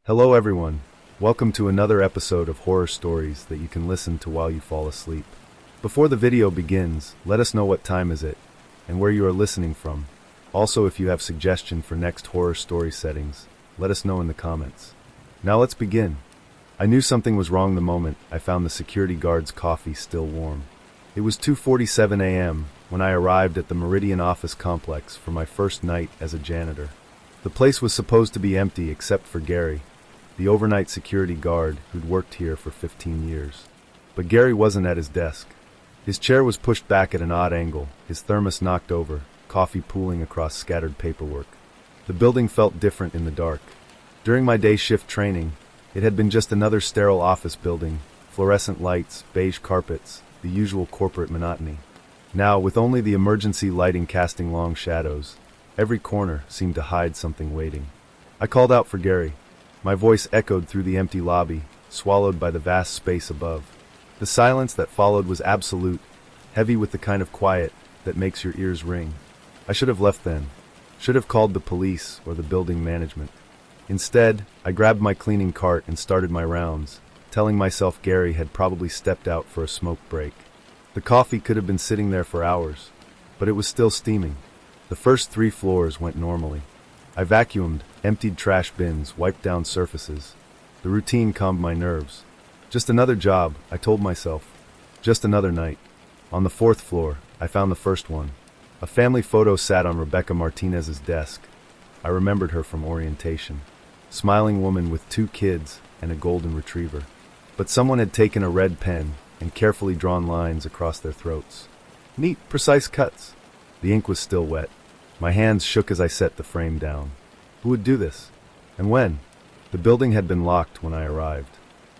Hello everyone. Welcome to another episode of horror stories that you can listen to while you fall asleep. Before the video begins, let us know what time is it and where you are listening from. Also, if you have suggestion for next horror story settings, let us know in the comments. Now let's begin. I knew something was wrong the moment I found the security guard's coffee still warm. It was 2:47 a.m. when I arrived at the Meridian office complex for my first night as a janitor. The place was supposed to be empty except for Gary, the overnight security guard who'd worked here for 15 years. But Gary wasn't at his desk. His chair was pushed back at an odd angle, his thermos knocked over, coffee pooling across scattered paperwork. The building felt different in the dark. During my day shift training, it had been just another sterile office building, fluorescent lights, beige carpets, the usual corporate monotony. Now, with only the emergency lighting casting long shadows, every corner seemed to hide something waiting. I called out for Gary. My voice echoed through the empty lobby, swallowed by the vast space above. The silence that followed was absolute, heavy with the kind of quiet that makes your ears ring. I should have left then. Should have called the police or the building management. Instead, I grabbed my cleaning cart and started my rounds, telling myself Gary had probably stepped out for a smoke break. The coffee could have been sitting there for hours, but it was still steaming. The first 3 floors went normally. I vacuumed, emptied trash bins, wiped down surfaces. The routine calmed my nerves. Just another job, I told myself. Just another night. On the 4th floor, I found the first one. A family photo sat on Rebecca Martinez's desk. I remembered her from orientation. Smiling woman with 2 kids and a golden retriever. But someone had taken a red pen and carefully drawn lines across their throats. Neat, precise cuts. The ink was still wet. My hands shook as I set the frame down. Who would do this? And when? The building had been locked when I arrived.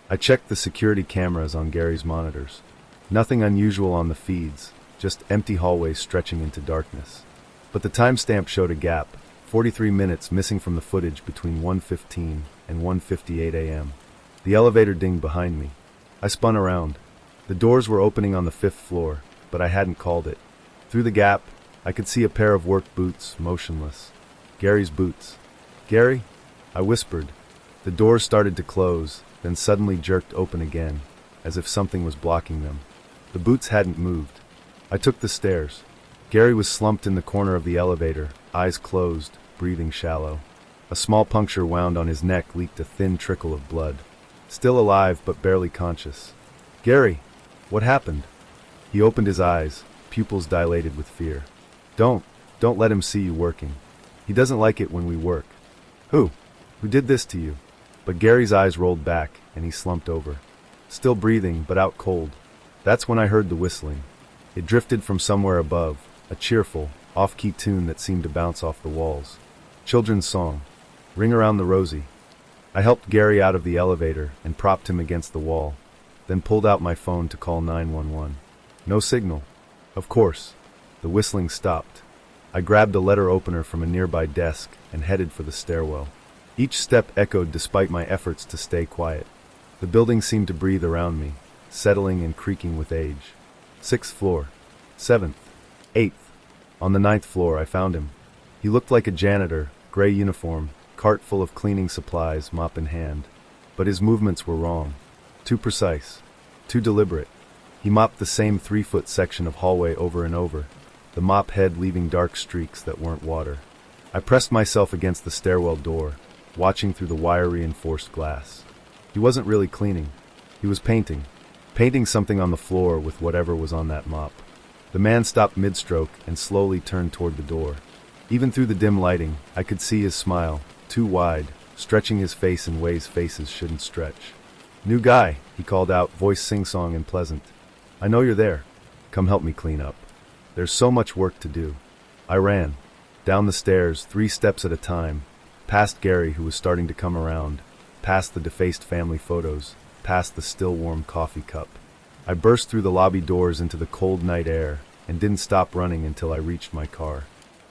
I checked the security cameras on Gary's monitors. Nothing unusual on the feeds, just empty hallways stretching into darkness. But the timestamp showed a gap, 43 minutes missing from the footage between 1:15 and 1:58 a.m. The elevator dinged behind me. I spun around. The doors were opening on the 5th floor, but I hadn't called it. Through the gap, I could see a pair of work boots, motionless. Gary's boots. Gary? I whispered. The doors started to close, then suddenly jerked open again, as if something was blocking them. The boots hadn't moved. I took the stairs. Gary was slumped in the corner of the elevator, eyes closed, breathing shallow. A small puncture wound on his neck leaked a thin trickle of blood. Still alive, but barely conscious. Gary! What happened? He opened his eyes, pupils dilated with fear. Don't let him see you working. He doesn't like it when we work. Who did this to you? But Gary's eyes rolled back, and he slumped over. Still breathing, but out cold. That's when I heard the whistling. It drifted from somewhere above, a cheerful, off-key tune that seemed to bounce off the walls. Children's song. Ring Around the Rosie. I helped Gary out of the elevator and propped him against the wall, then pulled out my phone to call 911. No signal. Of course. The whistling stopped. I grabbed a letter opener from a nearby desk and headed for the stairwell. Each step echoed despite my efforts to stay quiet. The building seemed to breathe around me, settling and creaking with age. 6th floor. 7th. 8th. On the 9th floor, I found him. He looked like a janitor, gray uniform, cart full of cleaning supplies, mop in hand. But his movements were wrong. Too precise. Too deliberate. He mopped the same 3-foot section of hallway over and over, the mop head leaving dark streaks that weren't water. I pressed myself against the stairwell door, watching through the wire-reinforced glass. He wasn't really cleaning. He was painting something on the floor with whatever was on that mop. The man stopped mid-stroke and slowly turned toward the door. Even through the dim lighting, I could see his smile, too wide, stretching his face in ways faces shouldn't stretch. New guy, he called out, voice sing-song and pleasant. I know you're there. Come help me clean up. There's so much work to do. I ran. Down the stairs, 3 steps at a time, past Gary who was starting to come around, past the defaced family photos, past the still warm coffee cup. I burst through the lobby doors into the cold night air and didn't stop running until I reached my car.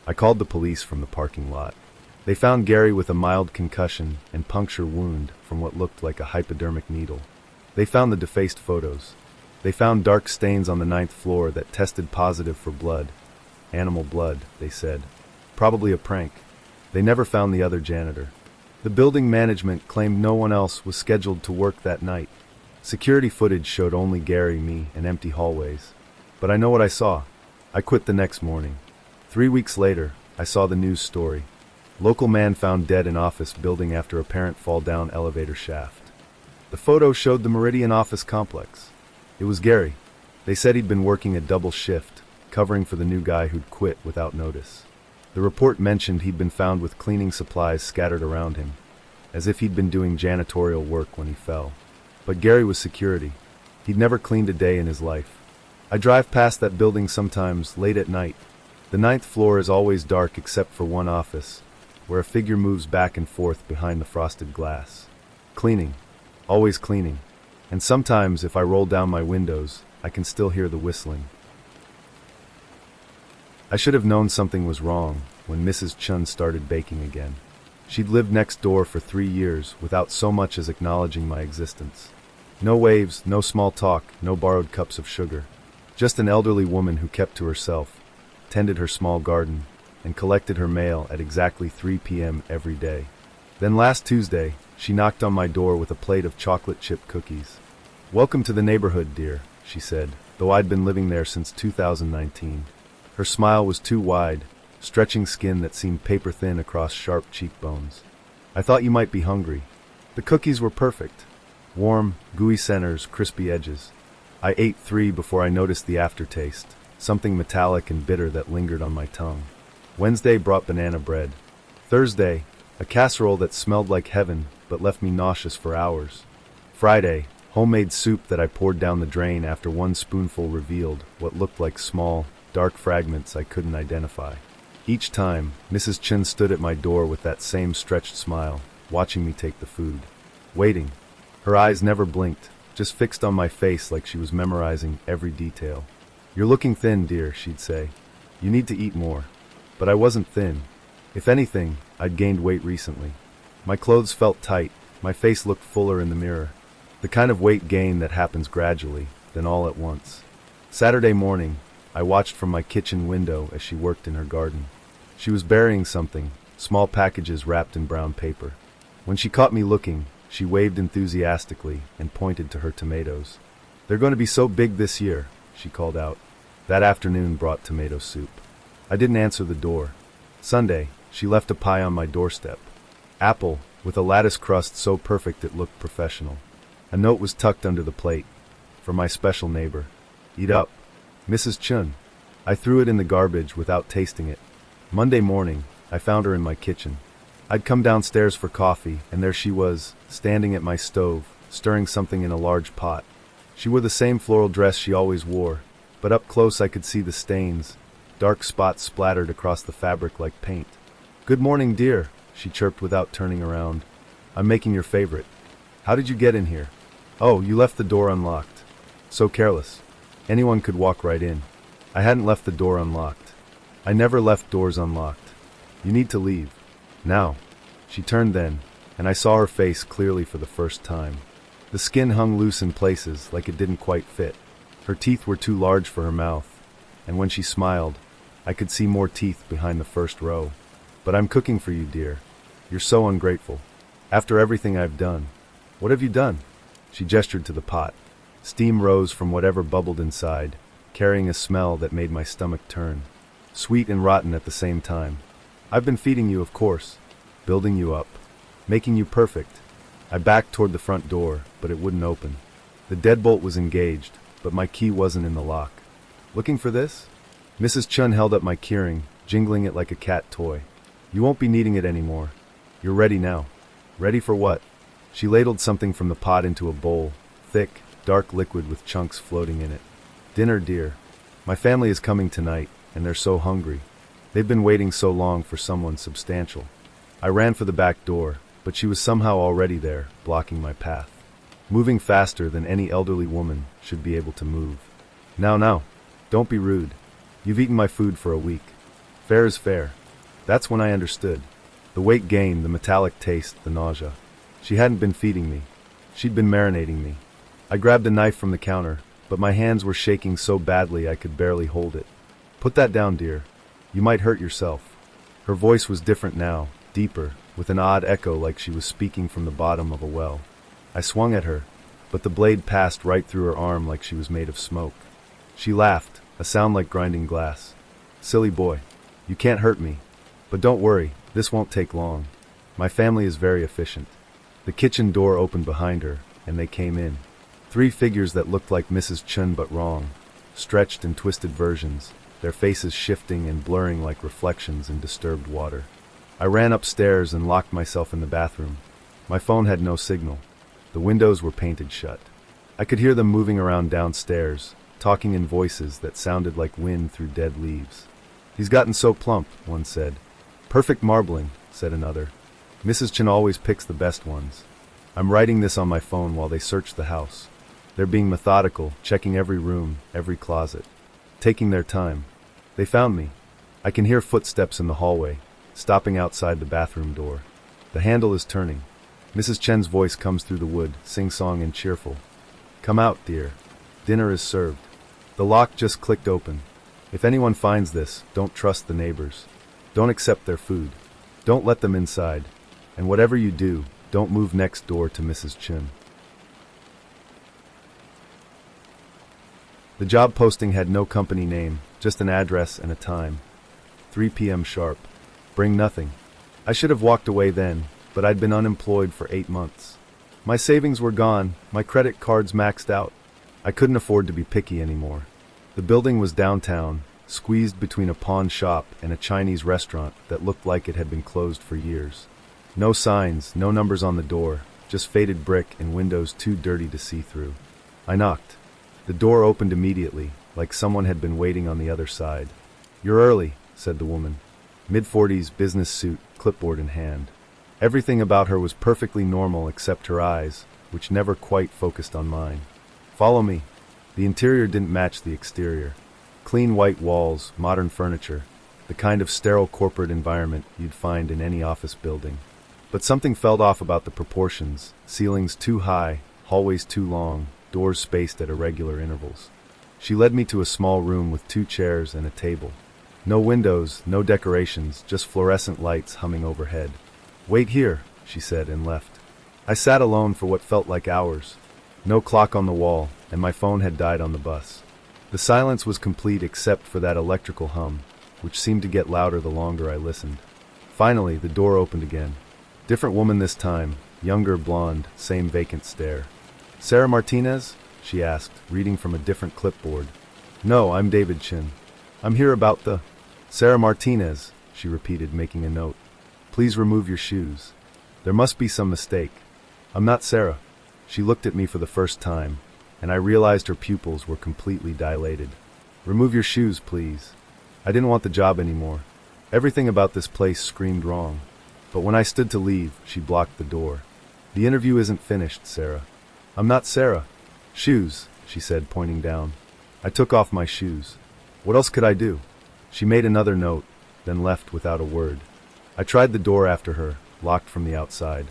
I called the police from the parking lot. They found Gary with a mild concussion and puncture wound from what looked like a hypodermic needle. They found the defaced photos. They found dark stains on the 9th floor that tested positive for blood. Animal blood, they said. Probably a prank. They never found the other janitor. The building management claimed no one else was scheduled to work that night. Security footage showed only Gary, me, and empty hallways. But I know what I saw. I quit the next morning. 3 weeks later, I saw the news story. Local man found dead in office building after apparent fall down elevator shaft. The photo showed the Meridian office complex. It was Gary. They said he'd been working a double shift, covering for the new guy who'd quit without notice. The report mentioned he'd been found with cleaning supplies scattered around him, as if he'd been doing janitorial work when he fell. But Gary was security. He'd never cleaned a day in his life. I drive past that building sometimes late at night. The 9th floor is always dark except for one office, where a figure moves back and forth behind the frosted glass. Cleaning. Always cleaning. And sometimes, if I roll down my windows, I can still hear the whistling. I should have known something was wrong when Mrs. Chun started baking again. She'd lived next door for 3 years without so much as acknowledging my existence. No waves, no small talk, no borrowed cups of sugar. Just an elderly woman who kept to herself, tended her small garden, and collected her mail at exactly 3 p.m. every day. Then last Tuesday, she knocked on my door with a plate of chocolate chip cookies. "Welcome to the neighborhood, dear," she said, though I'd been living there since 2019. Her smile was too wide, stretching skin that seemed paper-thin across sharp cheekbones. "I thought you might be hungry." The cookies were perfect. Warm, gooey centers, crispy edges. I ate 3 before I noticed the aftertaste, something metallic and bitter that lingered on my tongue. Wednesday brought banana bread. Thursday, a casserole that smelled like heaven but left me nauseous for hours. Friday, homemade soup that I poured down the drain after one spoonful revealed what looked like small, dark fragments I couldn't identify. Each time, Mrs. Chin stood at my door with that same stretched smile, watching me take the food. Waiting. Her eyes never blinked, just fixed on my face like she was memorizing every detail. "You're looking thin, dear," she'd say. "You need to eat more." But I wasn't thin. If anything, I'd gained weight recently. My clothes felt tight, my face looked fuller in the mirror. The kind of weight gain that happens gradually, then all at once. Saturday morning, I watched from my kitchen window as she worked in her garden. She was burying something, small packages wrapped in brown paper. When she caught me looking, she waved enthusiastically and pointed to her tomatoes. "They're going to be so big this year," she called out. That afternoon brought tomato soup. I didn't answer the door. Sunday, she left a pie on my doorstep. Apple, with a lattice crust so perfect it looked professional. A note was tucked under the plate. "For my special neighbor. Eat up. Mrs. Chun." I threw it in the garbage without tasting it. Monday morning, I found her in my kitchen. I'd come downstairs for coffee, and there she was, standing at my stove, stirring something in a large pot. She wore the same floral dress she always wore, but up close I could see the stains, dark spots splattered across the fabric like paint. "Good morning, dear," she chirped without turning around. "I'm making your favorite." "How did you get in here?" "Oh, you left the door unlocked." "So careless. Anyone could walk right in." I hadn't left the door unlocked. I never left doors unlocked. "You need to leave. Now." She turned then, and I saw her face clearly for the first time. The skin hung loose in places like it didn't quite fit. Her teeth were too large for her mouth, and when she smiled, I could see more teeth behind the first row. "But I'm cooking for you, dear. You're so ungrateful. After everything I've done." "What have you done?" She gestured to the pot. Steam rose from whatever bubbled inside, carrying a smell that made my stomach turn. Sweet and rotten at the same time. "I've been feeding you, of course. Building you up. Making you perfect." I backed toward the front door, but it wouldn't open. The deadbolt was engaged, but my key wasn't in the lock. "Looking for this?" Mrs. Chun held up my keyring, jingling it like a cat toy. "You won't be needing it anymore. You're ready now." "Ready for what?" She ladled something from the pot into a bowl, thick, dark liquid with chunks floating in it. "Dinner, dear. My family is coming tonight, and they're so hungry. They've been waiting so long for someone substantial." I ran for the back door, but she was somehow already there, blocking my path. Moving faster than any elderly woman should be able to move. Now, don't be rude. You've eaten my food for a week. Fair is fair." That's when I understood. The weight gain, the metallic taste, the nausea. She hadn't been feeding me. She'd been marinating me. I grabbed a knife from the counter, but my hands were shaking so badly I could barely hold it. "Put that down, dear. You might hurt yourself." Her voice was different now, deeper, with an odd echo like she was speaking from the bottom of a well. I swung at her, but the blade passed right through her arm like she was made of smoke. She laughed, a sound like grinding glass. "Silly boy. You can't hurt me. But don't worry, this won't take long. My family is very efficient." The kitchen door opened behind her, and they came in. 3 figures that looked like Mrs. Chun but wrong, stretched and twisted versions, their faces shifting and blurring like reflections in disturbed water. I ran upstairs and locked myself in the bathroom. My phone had no signal. The windows were painted shut. I could hear them moving around downstairs, talking in voices that sounded like wind through dead leaves. "He's gotten so plump," one said. "Perfect marbling," said another. "Mrs. Chin always picks the best ones." I'm writing this on my phone while they search the house. They're being methodical, checking every room, every closet. Taking their time. They found me. I can hear footsteps in the hallway, stopping outside the bathroom door. The handle is turning. Mrs. Chen's voice comes through the wood, sing-song and cheerful. "Come out, dear. Dinner is served." The lock just clicked open. If anyone finds this, don't trust the neighbors. Don't accept their food. Don't let them inside. And whatever you do, don't move next door to Mrs. Chin. The job posting had no company name, just an address and a time. 3 p.m. sharp. Bring nothing. I should have walked away then, but I'd been unemployed for 8 months. My savings were gone, my credit cards maxed out. I couldn't afford to be picky anymore. The building was downtown, squeezed between a pawn shop and a Chinese restaurant that looked like it had been closed for years. No signs, no numbers on the door, just faded brick and windows too dirty to see through. I knocked. The door opened immediately, like someone had been waiting on the other side. "You're early," said the woman. Mid-40s, business suit, clipboard in hand. Everything about her was perfectly normal except her eyes, which never quite focused on mine. "Follow me." The interior didn't match the exterior. Clean white walls, modern furniture, the kind of sterile corporate environment you'd find in any office building. But something felt off about the proportions, ceilings too high, hallways too long, doors spaced at irregular intervals. She led me to a small room with 2 chairs and a table. No windows, no decorations, just fluorescent lights humming overhead. "Wait here," she said and left. I sat alone for what felt like hours. No clock on the wall, and my phone had died on the bus. The silence was complete except for that electrical hum, which seemed to get louder the longer I listened. Finally, the door opened again. Different woman this time, younger, blonde, same vacant stare. "Sarah Martinez?" she asked, reading from a different clipboard. "No, I'm David Chin. I'm here about the—" "Sarah Martinez," she repeated, making a note. "Please remove your shoes. There must be some mistake. I'm not Sarah." She looked at me for the first time, and I realized her pupils were completely dilated. "Remove your shoes, please." I didn't want the job anymore. Everything about this place screamed wrong. But when I stood to leave, she blocked the door. "The interview isn't finished, Sarah." "I'm not Sarah." "Shoes," she said, pointing down. I took off my shoes. What else could I do? She made another note, then left without a word. I tried the door after her, locked from the outside.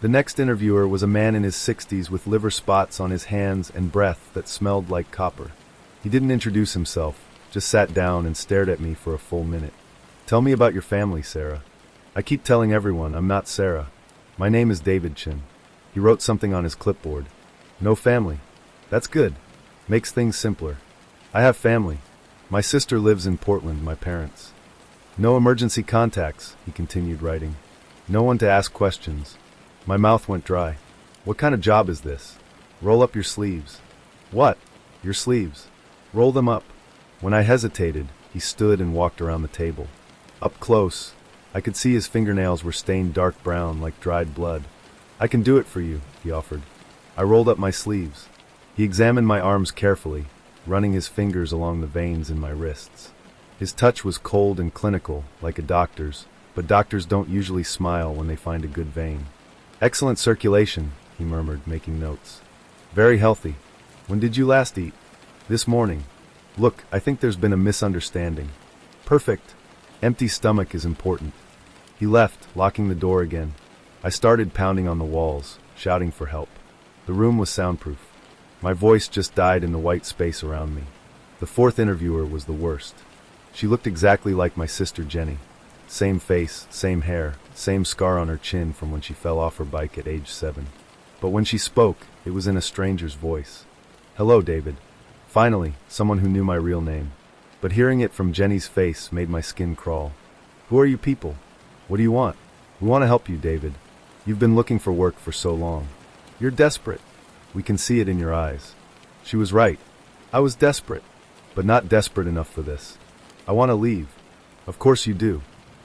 The next interviewer was a man in his 60s with liver spots on his hands and breath that smelled like copper. He didn't introduce himself, just sat down and stared at me for a full minute. "Tell me about your family, Sarah." "I keep telling everyone I'm not Sarah. My name is David Chin." He wrote something on his clipboard. "No family." "That's good. Makes things simpler." "I have family. My sister lives in Portland, my parents." "No emergency contacts," he continued writing. "No one to ask questions." My mouth went dry. "What kind of job is this?" "Roll up your sleeves." "What?" "Your sleeves. Roll them up." When I hesitated, he stood and walked around the table. Up close, I could see his fingernails were stained dark brown like dried blood. "I can do it for you," he offered. I rolled up my sleeves. He examined my arms carefully, running his fingers along the veins in my wrists. His touch was cold and clinical, like a doctor's, but doctors don't usually smile when they find a good vein. "Excellent circulation," he murmured, making notes. "Very healthy. When did you last eat?" "This morning." "Look, I think there's been a misunderstanding." "Perfect. Empty stomach is important." He left, locking the door again. I started pounding on the walls, shouting for help. The room was soundproof. My voice just died in the white space around me. The 4th interviewer was the worst. She looked exactly like my sister Jenny. Same face, same hair, same scar on her chin from when she fell off her bike at age 7. But when she spoke, it was in a stranger's voice. "Hello, David." Finally, someone who knew my real name. But hearing it from Jenny's face made my skin crawl. "Who are you people? What do you want?" "We want to help you, David. You've been looking for work for so long. You're desperate. We can see it in your eyes." She was right. I was desperate, but not desperate enough for this. "I want to leave." "Of course you do.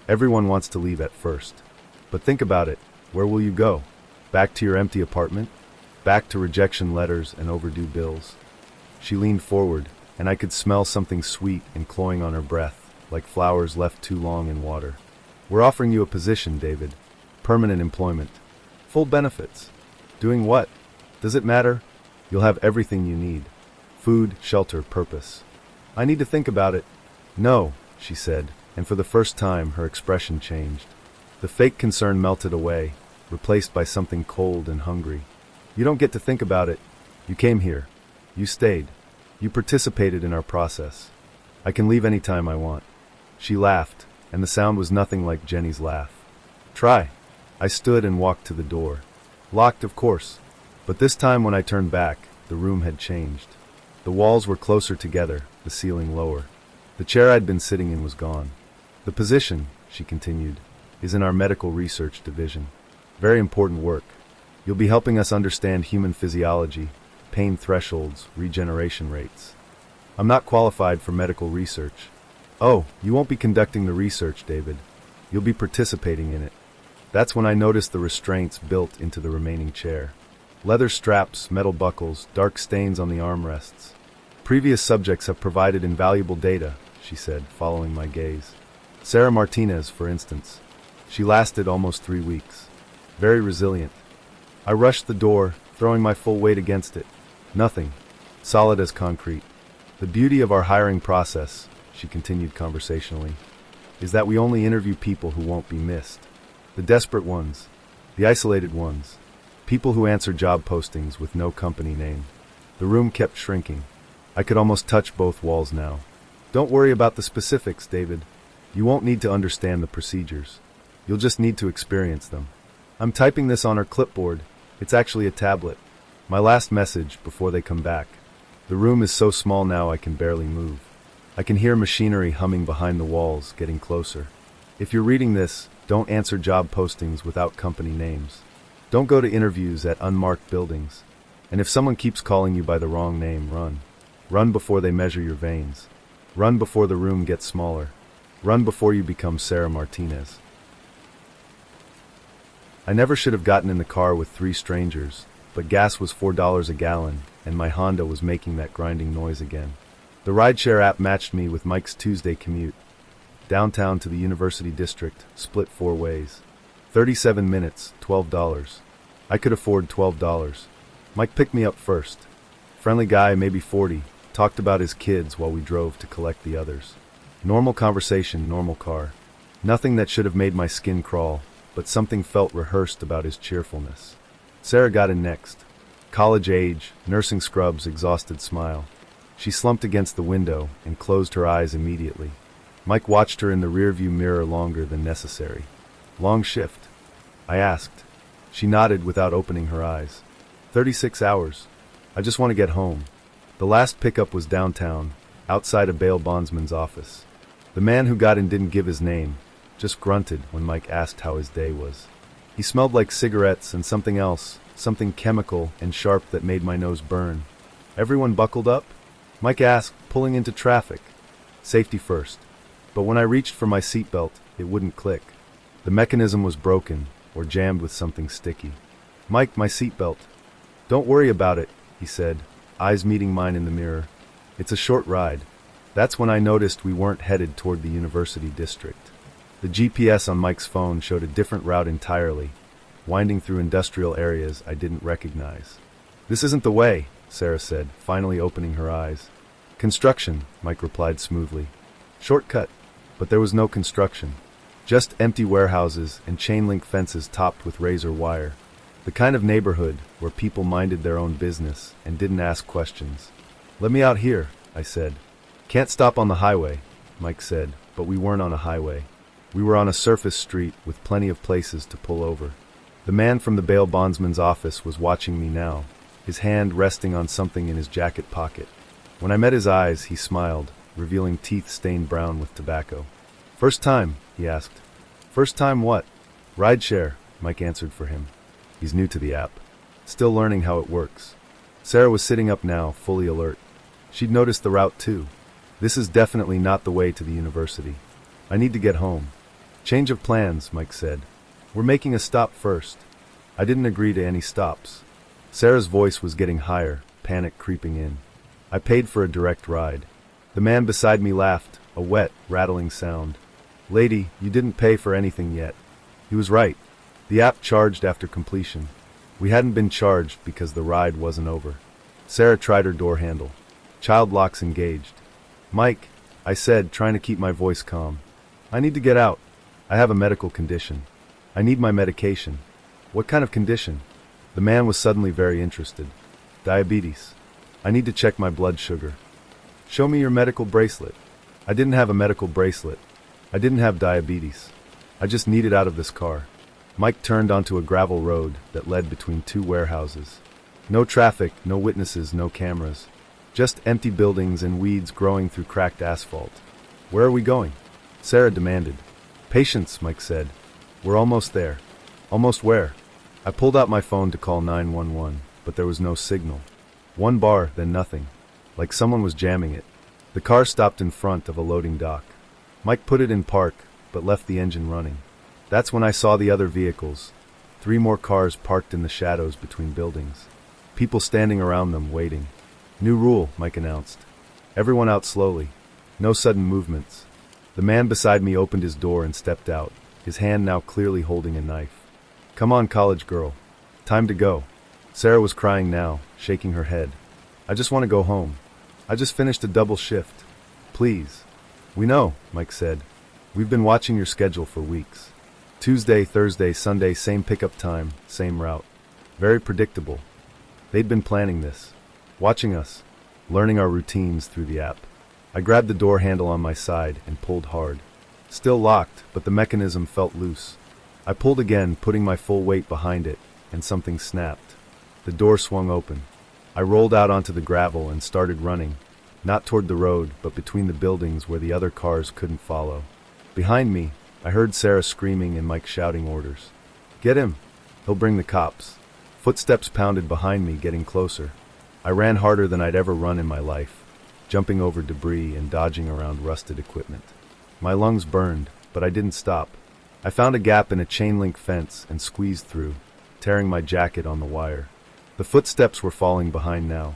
Everyone wants to leave at first. But think about it. Where will you go? Back to your empty apartment? Back to rejection letters and overdue bills?" She leaned forward, and I could smell something sweet and cloying on her breath, like flowers left too long in water. "We're offering you a position, David. Permanent employment. Full benefits." "Doing what? Does it matter? You'll have everything you need. Food, shelter, purpose." "I need to think about it." "No," she said, and for the first time her expression changed. The fake concern melted away, replaced by something cold and hungry. "You don't get to think about it. You came here. You stayed. You participated in our process. I can leave any time I want." She laughed, and the sound was nothing like Jenny's laugh. "Try." I stood and walked to the door. Locked, of course. But this time when I turned back, the room had changed. The walls were closer together, the ceiling lower. The chair I'd been sitting in was gone. "The position," she continued, "is in our medical research division. Very important work. You'll be helping us understand human physiology, pain thresholds, regeneration rates." "I'm not qualified for medical research." "Oh, you won't be conducting the research, David. You'll be participating in it." That's when I noticed the restraints built into the remaining chair. Leather straps, metal buckles, dark stains on the armrests. "Previous subjects have provided invaluable data," she said, following my gaze. "Sarah Martinez, for instance. She lasted almost 3 weeks. Very resilient." I rushed the door, throwing my full weight against it. Nothing. Solid as concrete. "The beauty of our hiring process," she continued conversationally, "is that we only interview people who won't be missed. The desperate ones. The isolated ones. People who answer job postings with no company name." The room kept shrinking. I could almost touch both walls now. "Don't worry about the specifics, David. You won't need to understand the procedures. You'll just need to experience them. I'm typing this on her clipboard. It's actually a tablet. My last message before they come back. The room is so small now I can barely move. I can hear machinery humming behind the walls, getting closer. If you're reading this, don't answer job postings without company names. Don't go to interviews at unmarked buildings. And if someone keeps calling you by the wrong name, run. Run before they measure your veins. Run before the room gets smaller. Run before you become Sarah Martinez." I never should have gotten in the car with 3 strangers, but gas was $4 a gallon, and my Honda was making that grinding noise again. The rideshare app matched me with Mike's Tuesday commute. Downtown to the University District, split 4 ways. 37 minutes, $12. I could afford $12. Mike picked me up first. Friendly guy, maybe 40, talked about his kids while we drove to collect the others. Normal conversation, normal car. Nothing that should have made my skin crawl, but something felt rehearsed about his cheerfulness. Sarah got in next. College age, nursing scrubs, exhausted smile. She slumped against the window and closed her eyes immediately. Mike watched her in the rearview mirror longer than necessary. "Long shift?" I asked. She nodded without opening her eyes. 36 hours. I just want to get home." The last pickup was downtown, outside a bail bondsman's office. The man who got in didn't give his name, just grunted when Mike asked how his day was. He smelled like cigarettes and something else, something chemical and sharp that made my nose burn. "Everyone buckled up?" Mike asked, pulling into traffic. Safety first. But when I reached for my seatbelt, it wouldn't click. The mechanism was broken, or jammed with something sticky. "Mike, my seatbelt." "Don't worry about it," he said, eyes meeting mine in the mirror. "It's a short ride." That's when I noticed we weren't headed toward the University District. The GPS on Mike's phone showed a different route entirely, winding through industrial areas I didn't recognize. "This isn't the way," Sarah said, finally opening her eyes. "Construction," Mike replied smoothly. "Shortcut." But there was no construction. Just empty warehouses and chain-link fences topped with razor wire. The kind of neighborhood where people minded their own business and didn't ask questions. "Let me out here," I said. "Can't stop on the highway," Mike said, but we weren't on a highway. We were on a surface street with plenty of places to pull over. The man from the bail bondsman's office was watching me now, his hand resting on something in his jacket pocket. When I met his eyes, he smiled, revealing teeth stained brown with tobacco. "First time?" he asked. "First time what?" "Rideshare," Mike answered for him. He's new to the app. Still learning how it works. Sarah was sitting up now, fully alert. She'd noticed the route too. "This is definitely not the way to the university. I need to get home." "Change of plans," Mike said. "We're making a stop first." I didn't agree to any stops. Sarah's voice was getting higher, panic creeping in. I paid for a direct ride. The man beside me laughed, a wet, rattling sound. "Lady, you didn't pay for anything yet." He was right. The app charged after completion. We hadn't been charged because the ride wasn't over. Sarah tried her door handle. Child locks engaged. "Mike," I said, trying to keep my voice calm. "I need to get out. I have a medical condition. I need my medication." "What kind of condition?" The man was suddenly very interested. "Diabetes. I need to check my blood sugar." "Show me your medical bracelet." I didn't have a medical bracelet. I didn't have diabetes. I just needed out of this car. Mike turned onto a gravel road that led between two warehouses. No traffic, no witnesses, no cameras. Just empty buildings and weeds growing through cracked asphalt. "Where are we going?" Sarah demanded. "Patience," Mike said. "We're almost there." "Almost where?" I pulled out my phone to call 911, but there was no signal. One bar, then nothing. Like someone was jamming it. The car stopped in front of a loading dock. Mike put it in park, but left the engine running. That's when I saw the other vehicles. 3 more cars parked in the shadows between buildings. People standing around them, waiting. "New rule," Mike announced. "Everyone out slowly. No sudden movements." The man beside me opened his door and stepped out, his hand now clearly holding a knife. "Come on, college girl. Time to go." Sarah was crying now, shaking her head. "I just want to go home. I just finished a double shift. Please." "We know," Mike said. "We've been watching your schedule for weeks. Tuesday, Thursday, Sunday, same pickup time, same route. Very predictable." They'd been planning this. Watching us. Learning our routines through the app. I grabbed the door handle on my side and pulled hard. Still locked, but the mechanism felt loose. I pulled again, putting my full weight behind it, and something snapped. The door swung open. I rolled out onto the gravel and started running, not toward the road, but between the buildings where the other cars couldn't follow. Behind me, I heard Sarah screaming and Mike shouting orders. "Get him! He'll bring the cops." Footsteps pounded behind me, getting closer. I ran harder than I'd ever run in my life, jumping over debris and dodging around rusted equipment. My lungs burned, but I didn't stop. I found a gap in a chain-link fence and squeezed through, tearing my jacket on the wire. The footsteps were falling behind now.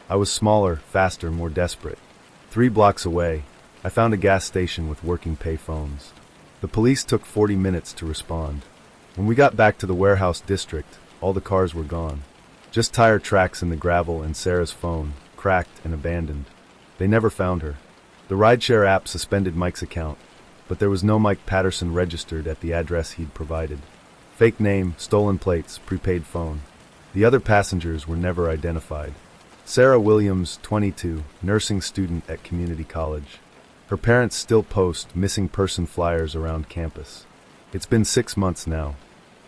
I was smaller, faster, more desperate. 3 blocks away, I found a gas station with working pay phones. The police took 40 minutes to respond. When we got back to the warehouse district, all the cars were gone. Just tire tracks in the gravel and Sarah's phone, cracked and abandoned. They never found her. The rideshare app suspended Mike's account, but there was no Mike Patterson registered at the address he'd provided. Fake name, stolen plates, prepaid phone. The other passengers were never identified. Sarah Williams, 22, nursing student at community college. Her parents still post missing person flyers around campus. It's been 6 months now.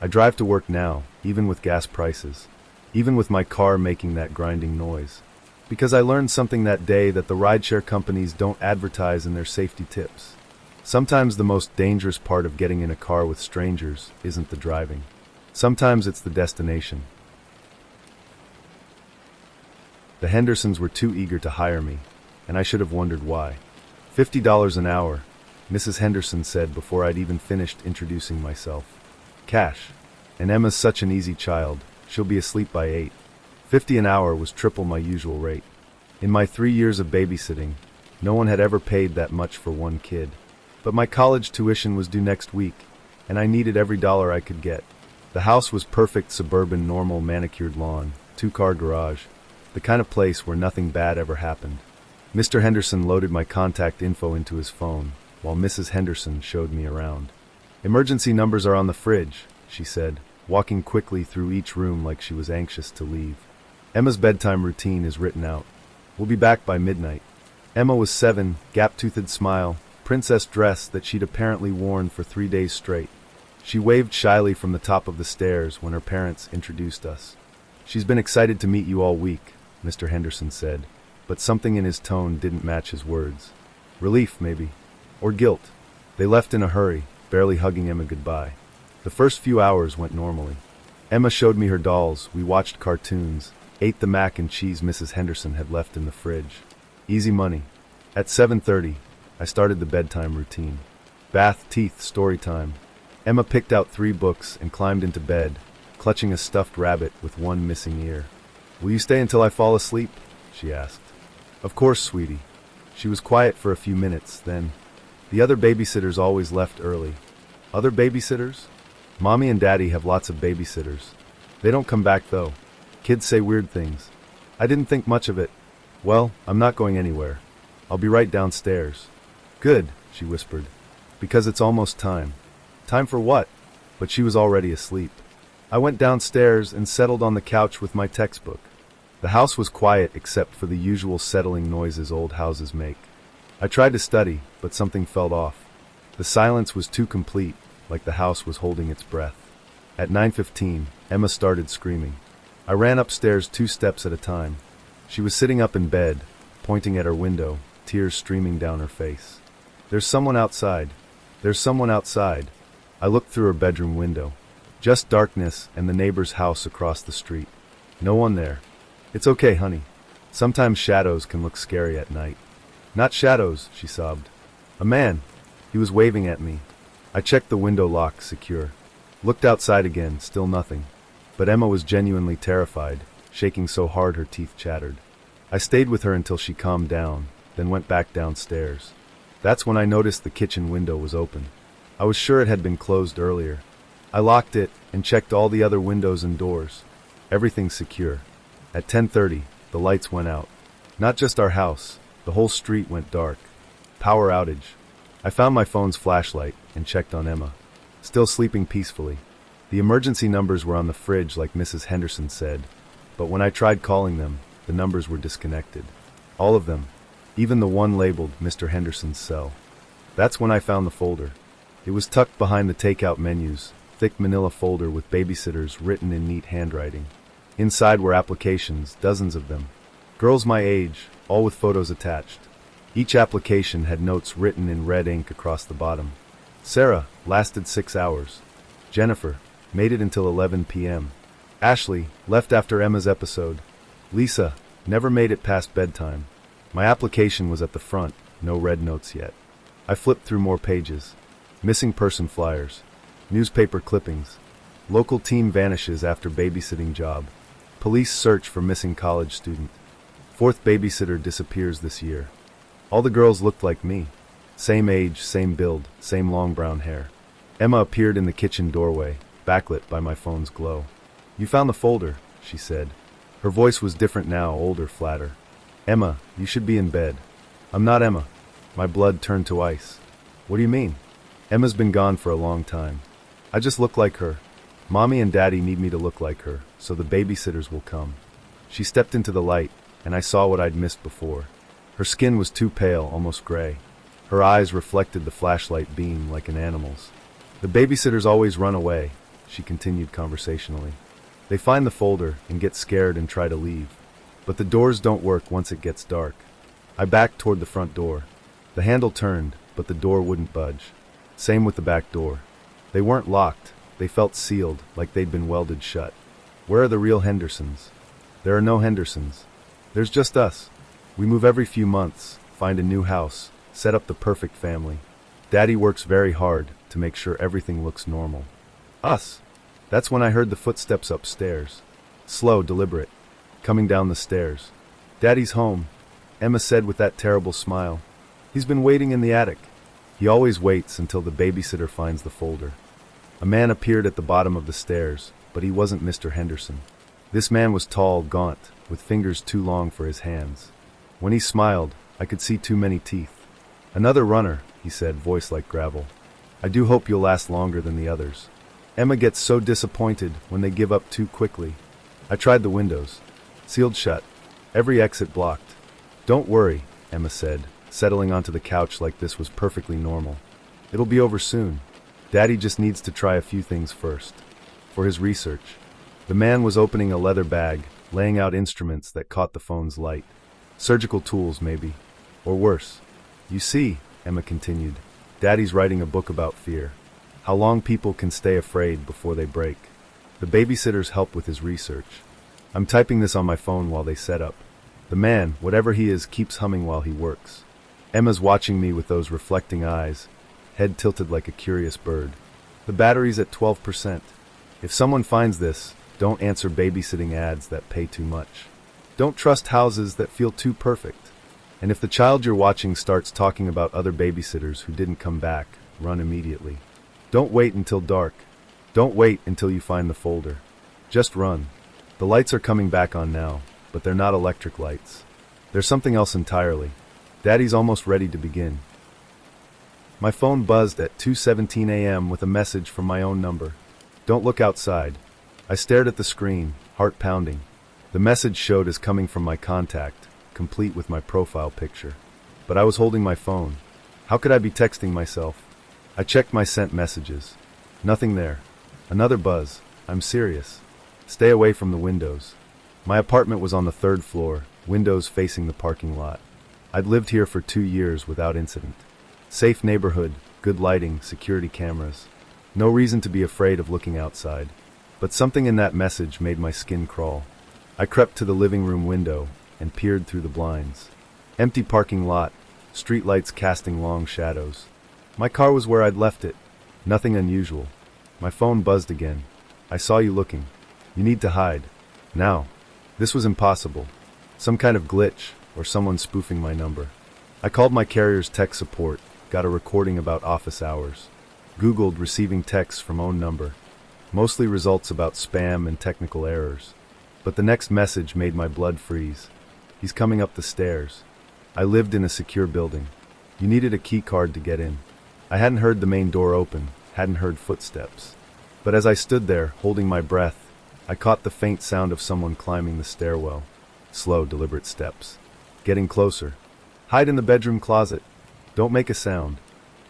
I drive to work now, even with gas prices. Even with my car making that grinding noise. Because I learned something that day that the rideshare companies don't advertise in their safety tips. Sometimes the most dangerous part of getting in a car with strangers isn't the driving. Sometimes it's the destination. The Hendersons were too eager to hire me, and I should have wondered why. $50 an hour, Mrs. Henderson said before I'd even finished introducing myself. Cash. And Emma's such an easy child, she'll be asleep by 8. $50 an hour was triple my usual rate. In my 3 years of babysitting, no one had ever paid that much for one kid. But my college tuition was due next week, and I needed every dollar I could get. The house was perfect suburban normal manicured lawn, 2-car garage, the kind of place where nothing bad ever happened. Mr. Henderson loaded my contact info into his phone, while Mrs. Henderson showed me around. "Emergency numbers are on the fridge," she said, walking quickly through each room like she was anxious to leave. "Emma's bedtime routine is written out. We'll be back by midnight." Emma was 7, gap-toothed smile, princess dress that she'd apparently worn for 3 days straight. She waved shyly from the top of the stairs when her parents introduced us. "She's been excited to meet you all week," Mr. Henderson said, but something in his tone didn't match his words. Relief, maybe. Or guilt. They left in a hurry, barely hugging Emma goodbye. The first few hours went normally. Emma showed me her dolls, we watched cartoons, ate the mac and cheese Mrs. Henderson had left in the fridge. Easy money. At 7:30, I started the bedtime routine. Bath, teeth, story time. Emma picked out 3 books and climbed into bed, clutching a stuffed rabbit with one missing ear. "Will you stay until I fall asleep?" she asked. "Of course, sweetie." She was quiet for a few minutes, then, "The other babysitters always left early." "Other babysitters?" "Mommy and Daddy have lots of babysitters. They don't come back though. Kids say weird things." I didn't think much of it. "Well, I'm not going anywhere. I'll be right downstairs." "Good," she whispered, "because it's almost time." "Time for what?" But she was already asleep. I went downstairs and settled on the couch with my textbook. The house was quiet except for the usual settling noises old houses make. I tried to study, but something felt off. The silence was too complete, like the house was holding its breath. At 9:15, Emma started screaming. I ran upstairs 2 steps at a time. She was sitting up in bed, pointing at her window, tears streaming down her face. "There's someone outside. There's someone outside." I looked through her bedroom window. Just darkness and the neighbor's house across the street. No one there. "It's okay, honey. Sometimes shadows can look scary at night." "Not shadows," she sobbed. "A man. He was waving at me." I checked the window lock secure. Looked outside again, still nothing. But Emma was genuinely terrified, shaking so hard her teeth chattered. I stayed with her until she calmed down, then went back downstairs. That's when I noticed the kitchen window was open. I was sure it had been closed earlier. I locked it and checked all the other windows and doors. Everything secure. At 10:30, the lights went out. Not just our house, the whole street went dark. Power outage. I found my phone's flashlight and checked on Emma. Still sleeping peacefully. The emergency numbers were on the fridge like Mrs. Henderson said, but when I tried calling them, the numbers were disconnected. All of them, even the one labeled Mr. Henderson's cell. That's when I found the folder. It was tucked behind the takeout menus, thick manila folder with babysitters written in neat handwriting. Inside were applications, dozens of them. Girls my age, all with photos attached. Each application had notes written in red ink across the bottom. Sarah, lasted 6 hours. Jennifer, made it until 11 p.m. Ashley, left after Emma's episode. Lisa, never made it past bedtime. My application was at the front, no red notes yet. I flipped through more pages. Missing person flyers. Newspaper clippings. Local team vanishes after babysitting job. Police search for missing college student. 4th babysitter disappears this year. All the girls looked like me. Same age, same build, same long brown hair. Emma appeared in the kitchen doorway, backlit by my phone's glow. "You found the folder," she said. Her voice was different now, older, flatter. "Emma, you should be in bed." "I'm not Emma." My blood turned to ice. "What do you mean?" "Emma's been gone for a long time. I just look like her. Mommy and Daddy need me to look like her, so the babysitters will come." She stepped into the light, and I saw what I'd missed before. Her skin was too pale, almost gray. Her eyes reflected the flashlight beam like an animal's. "The babysitters always run away," she continued conversationally. "They find the folder and get scared and try to leave. But the doors don't work once it gets dark." I backed toward the front door. The handle turned, but the door wouldn't budge. Same with the back door. They weren't locked. They felt sealed, like they'd been welded shut. "Where are the real Hendersons?" "There are no Hendersons. There's just us. We move every few months, find a new house, set up the perfect family. Daddy works very hard to make sure everything looks normal. Us." That's when I heard the footsteps upstairs. Slow, deliberate. Coming down the stairs. "Daddy's home," Emma said with that terrible smile. "He's been waiting in the attic." He always waits until the babysitter finds the folder. A man appeared at the bottom of the stairs, but he wasn't Mr. Henderson. This man was tall, gaunt, with fingers too long for his hands. When he smiled, I could see too many teeth. "Another runner," he said, voice like gravel. "I do hope you'll last longer than the others." Emma gets so disappointed when they give up too quickly. I tried the windows. Sealed shut. Every exit blocked. "Don't worry," Emma said, settling onto the couch like this was perfectly normal. It'll be over soon. Daddy just needs to try a few things first. For his research. The man was opening a leather bag, laying out instruments that caught the phone's light. Surgical tools, maybe. Or worse. You see, Emma continued, Daddy's writing a book about fear. How long people can stay afraid before they break. The babysitters help with his research. I'm typing this on my phone while they set up. The man, whatever he is, keeps humming while he works. Emma's watching me with those reflecting eyes, head tilted like a curious bird. The battery's at 12%. If someone finds this, don't answer babysitting ads that pay too much. Don't trust houses that feel too perfect. And if the child you're watching starts talking about other babysitters who didn't come back, run immediately. Don't wait until dark. Don't wait until you find the folder. Just run. The lights are coming back on now, but they're not electric lights. There's something else entirely. Daddy's almost ready to begin. My phone buzzed at 2:17 a.m. with a message from my own number. Don't look outside. I stared at the screen, heart pounding. The message showed as coming from my contact, complete with my profile picture. But I was holding my phone. How could I be texting myself? I checked my sent messages. Nothing there. Another buzz. I'm serious. Stay away from the windows. My apartment was on the 3rd floor, windows facing the parking lot. I'd lived here for 2 years without incident. Safe neighborhood, good lighting, security cameras. No reason to be afraid of looking outside. But something in that message made my skin crawl. I crept to the living room window and peered through the blinds. Empty parking lot, streetlights casting long shadows. My car was where I'd left it. Nothing unusual. My phone buzzed again. I saw you looking. You need to hide. Now. This was impossible. Some kind of glitch, or someone spoofing my number. I called my carrier's tech support, got a recording about office hours. Googled receiving texts from own number. Mostly results about spam and technical errors. But the next message made my blood freeze. He's coming up the stairs. I lived in a secure building. You needed a key card to get in. I hadn't heard the main door open, hadn't heard footsteps. But as I stood there, holding my breath, I caught the faint sound of someone climbing the stairwell. Slow, deliberate steps. Getting closer. Hide in the bedroom closet. Don't make a sound.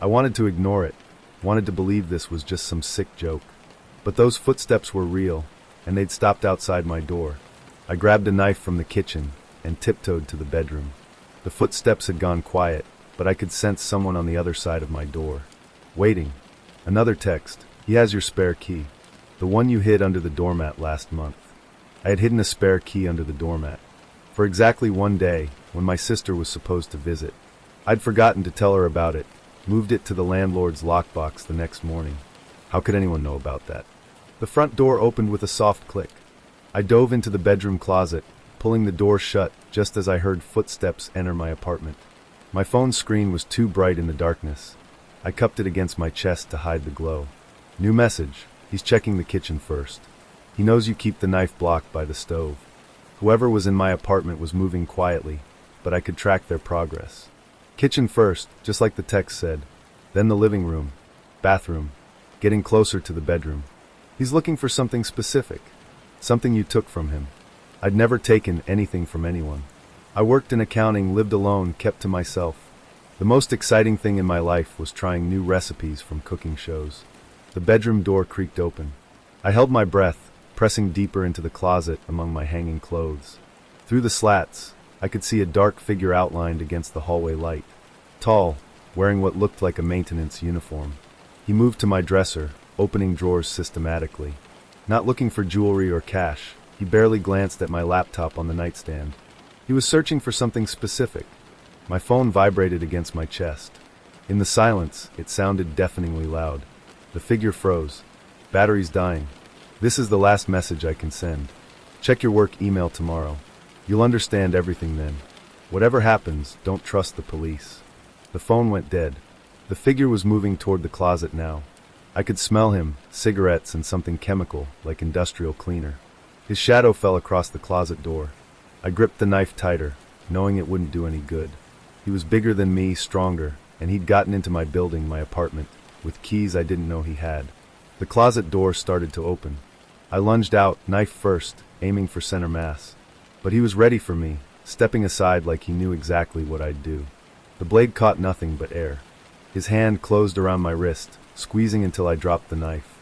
I wanted to ignore it, wanted to believe this was just some sick joke. But those footsteps were real, and they'd stopped outside my door. I grabbed a knife from the kitchen and tiptoed to the bedroom. The footsteps had gone quiet, but I could sense someone on the other side of my door. Waiting. Another text. He has your spare key. The one you hid under the doormat last month. I had hidden a spare key under the doormat. For exactly 1 day, when my sister was supposed to visit. I'd forgotten to tell her about it, moved it to the landlord's lockbox the next morning. How could anyone know about that? The front door opened with a soft click. I dove into the bedroom closet, pulling the door shut just as I heard footsteps enter my apartment. My phone screen was too bright in the darkness. I cupped it against my chest to hide the glow. New message. He's checking the kitchen first. He knows you keep the knife blocked by the stove. Whoever was in my apartment was moving quietly, but I could track their progress. Kitchen first, just like the text said. Then the living room, bathroom, getting closer to the bedroom. He's looking for something specific, something you took from him. I'd never taken anything from anyone. I worked in accounting, lived alone, kept to myself. The most exciting thing in my life was trying new recipes from cooking shows. The bedroom door creaked open. I held my breath, pressing deeper into the closet among my hanging clothes. Through the slats, I could see a dark figure outlined against the hallway light. Tall, wearing what looked like a maintenance uniform. He moved to my dresser, opening drawers systematically. Not looking for jewelry or cash, he barely glanced at my laptop on the nightstand. He was searching for something specific. My phone vibrated against my chest. In the silence, it sounded deafeningly loud. The figure froze. Battery's dying. This is the last message I can send. Check your work email tomorrow. You'll understand everything then. Whatever happens, don't trust the police. The phone went dead. The figure was moving toward the closet now. I could smell him, cigarettes and something chemical, like industrial cleaner. His shadow fell across the closet door. I gripped the knife tighter, knowing it wouldn't do any good. He was bigger than me, stronger, and he'd gotten into my building, my apartment, with keys I didn't know he had. The closet door started to open. I lunged out, knife first, aiming for center mass. But he was ready for me, stepping aside like he knew exactly what I'd do. The blade caught nothing but air. His hand closed around my wrist, squeezing until I dropped the knife.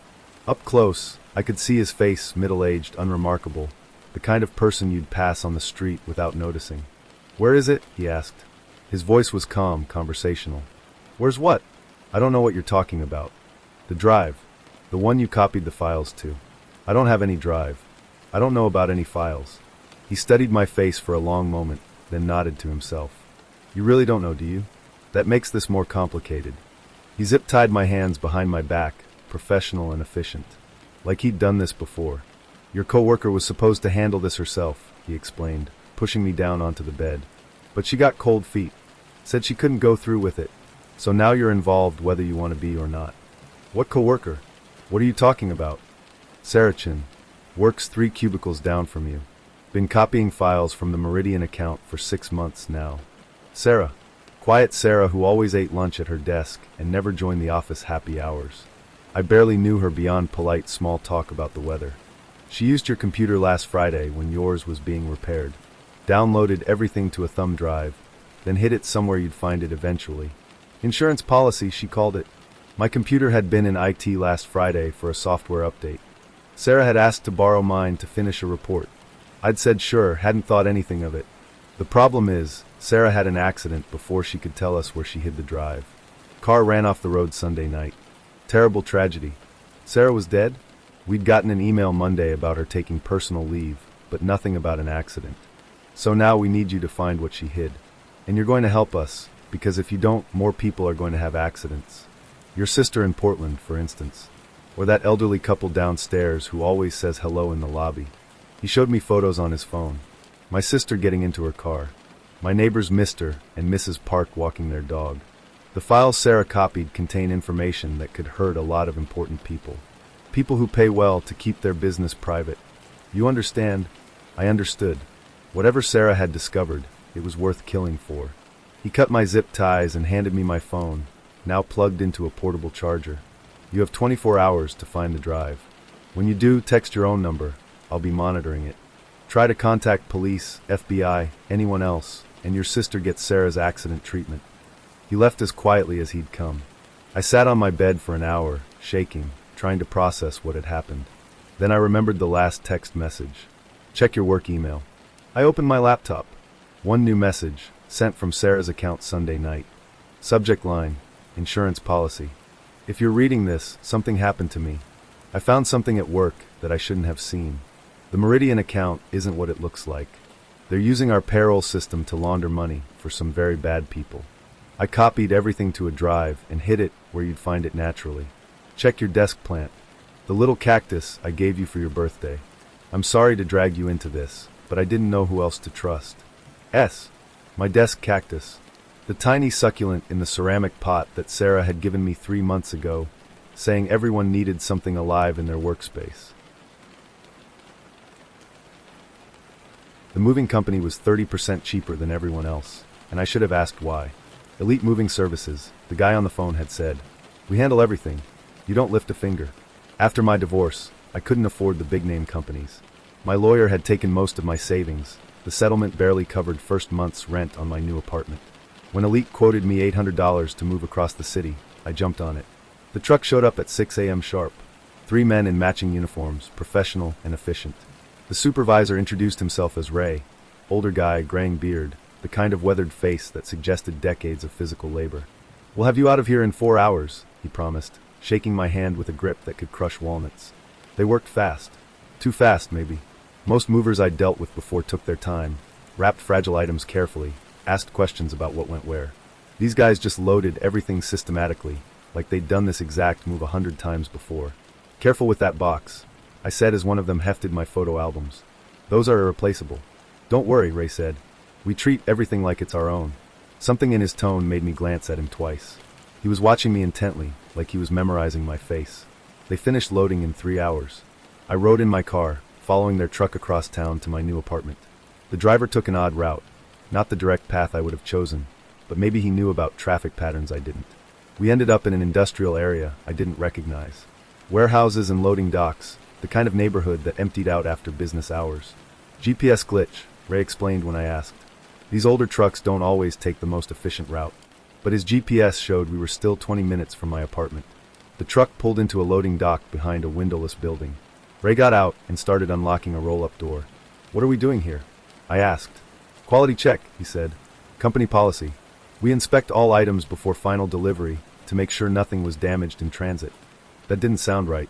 Up close, I could see his face, middle-aged, unremarkable, the kind of person you'd pass on the street without noticing. "Where is it?" he asked. His voice was calm, conversational. "Where's what?" "I don't know what you're talking about." "The drive. The one you copied the files to." "I don't have any drive. I don't know about any files." He studied my face for a long moment, then nodded to himself. "You really don't know, do you? That makes this more complicated." He zip-tied my hands behind my back, professional and efficient. Like he'd done this before. "Your coworker was supposed to handle this herself," he explained, pushing me down onto the bed. "But she got cold feet. Said she couldn't go through with it. So now you're involved whether you want to be or not." "What coworker? What are you talking about?" "Sarachin. Works 3 cubicles down from you. Been copying files from the Meridian account for 6 months now." "Sarah." Quiet Sarah, who always ate lunch at her desk and never joined the office happy hours. I barely knew her beyond polite small talk about the weather. "She used your computer last Friday when yours was being repaired. Downloaded everything to a thumb drive, then hid it somewhere you'd find it eventually. Insurance policy, she called it. My computer had been in IT last Friday for a software update. Sarah had asked to borrow mine to finish a report. I'd said sure, hadn't thought anything of it. The problem is, Sarah had an accident before she could tell us where she hid the drive. Car ran off the road Sunday night. Terrible tragedy. Sarah was dead? We'd gotten an email Monday about her taking personal leave, but nothing about an accident. So now we need you to find what she hid. And you're going to help us, because if you don't, more people are going to have accidents. Your sister in Portland, for instance. Or that elderly couple downstairs who always says hello in the lobby. He showed me photos on his phone. My sister getting into her car. My neighbors Mr. and Mrs. Park walking their dog. The files Sarah copied contain information that could hurt a lot of important people. People who pay well to keep their business private. You understand? I understood. Whatever Sarah had discovered, it was worth killing for. He cut my zip ties and handed me my phone, now plugged into a portable charger. You have 24 hours to find the drive. When you do, text your own number. I'll be monitoring it. Try to contact police, FBI, anyone else, and your sister gets Sarah's accident treatment. He left as quietly as he'd come. I sat on my bed for an hour, shaking, trying to process what had happened. Then I remembered the last text message. Check your work email. I opened my laptop. One new message, sent from Sarah's account Sunday night. Subject line, insurance policy. If you're reading this, something happened to me. I found something at work that I shouldn't have seen. The Meridian account isn't what it looks like. They're using our payroll system to launder money for some very bad people. I copied everything to a drive and hid it where you'd find it naturally. Check your desk plant. The little cactus I gave you for your birthday. I'm sorry to drag you into this, but I didn't know who else to trust. My desk cactus. The tiny succulent in the ceramic pot that Sarah had given me 3 months ago, saying everyone needed something alive in their workspace. The moving company was 30% cheaper than everyone else, and I should have asked why. Elite Moving Services, the guy on the phone had said. We handle everything. You don't lift a finger. After my divorce, I couldn't afford the big-name companies. My lawyer had taken most of my savings. The settlement barely covered first month's rent on my new apartment. When Elite quoted me $800 to move across the city, I jumped on it. The truck showed up at 6 a.m. sharp. 3 men in matching uniforms, professional and efficient. The supervisor introduced himself as Ray, older guy, graying beard, the kind of weathered face that suggested decades of physical labor. We'll have you out of here in 4 hours, he promised, shaking my hand with a grip that could crush walnuts. They worked fast. Too fast, maybe. Most movers I'd dealt with before took their time, wrapped fragile items carefully, asked questions about what went where. These guys just loaded everything systematically, like they'd done this exact move 100 times before. Careful with that box, I said as one of them hefted my photo albums. Those are irreplaceable. Don't worry, Ray said. We treat everything like it's our own. Something in his tone made me glance at him twice. He was watching me intently, like he was memorizing my face. They finished loading in 3 hours. I rode in my car, following their truck across town to my new apartment. The driver took an odd route, not the direct path I would have chosen, but maybe he knew about traffic patterns I didn't. We ended up in an industrial area I didn't recognize. Warehouses and loading docks, the kind of neighborhood that emptied out after business hours. GPS glitch, Ray explained when I asked. These older trucks don't always take the most efficient route. but his GPS showed we were still 20 minutes from my apartment. The truck pulled into a loading dock behind a windowless building. Ray got out and started unlocking a roll-up door. "What are we doing here?" I asked. "Quality check," he said. "Company policy. We inspect all items before final delivery to make sure nothing was damaged in transit." That didn't sound right.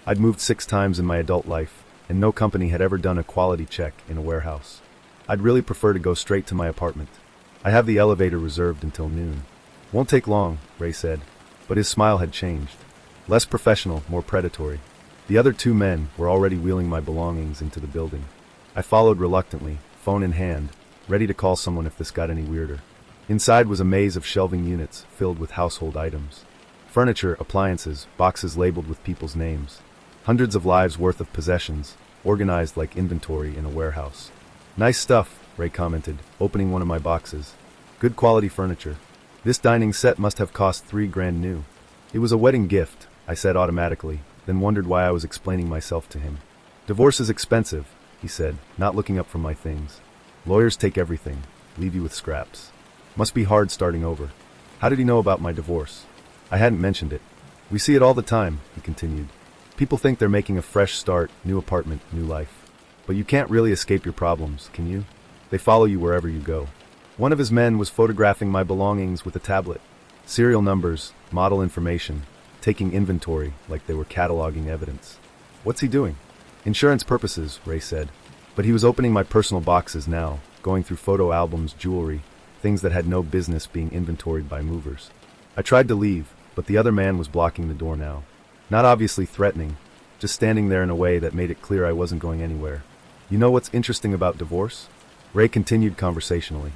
I'd moved 6 times in my adult life, and no company had ever done a quality check in a warehouse. I'd really prefer to go straight to my apartment. "I have the elevator reserved until noon." "Won't take long," Ray said, but his smile had changed. Less professional, more predatory. The other 2 men were already wheeling my belongings into the building. I followed reluctantly, phone in hand, ready to call someone if this got any weirder. Inside was a maze of shelving units filled with household items. Furniture, appliances, boxes labeled with people's names. Hundreds of lives worth of possessions, organized like inventory in a warehouse. "Nice stuff," Ray commented, opening one of my boxes. "Good quality furniture. This dining set must have cost $3,000 new." "It was a wedding gift," I said automatically, then wondered why I was explaining myself to him. "Divorce is expensive," he said, not looking up from my things. "Lawyers take everything, leave you with scraps. Must be hard starting over." How did he know about my divorce? I hadn't mentioned it. "We see it all the time," he continued. "People think they're making a fresh start, new apartment, new life. But you can't really escape your problems, can you? They follow you wherever you go." One of his men was photographing my belongings with a tablet. Serial numbers, model information, taking inventory like they were cataloging evidence. "What's he doing?" "Insurance purposes," Ray said. But he was opening my personal boxes now, going through photo albums, jewelry, things that had no business being inventoried by movers. I tried to leave, but the other man was blocking the door now. Not obviously threatening, just standing there in a way that made it clear I wasn't going anywhere. "You know what's interesting about divorce?" Ray continued conversationally.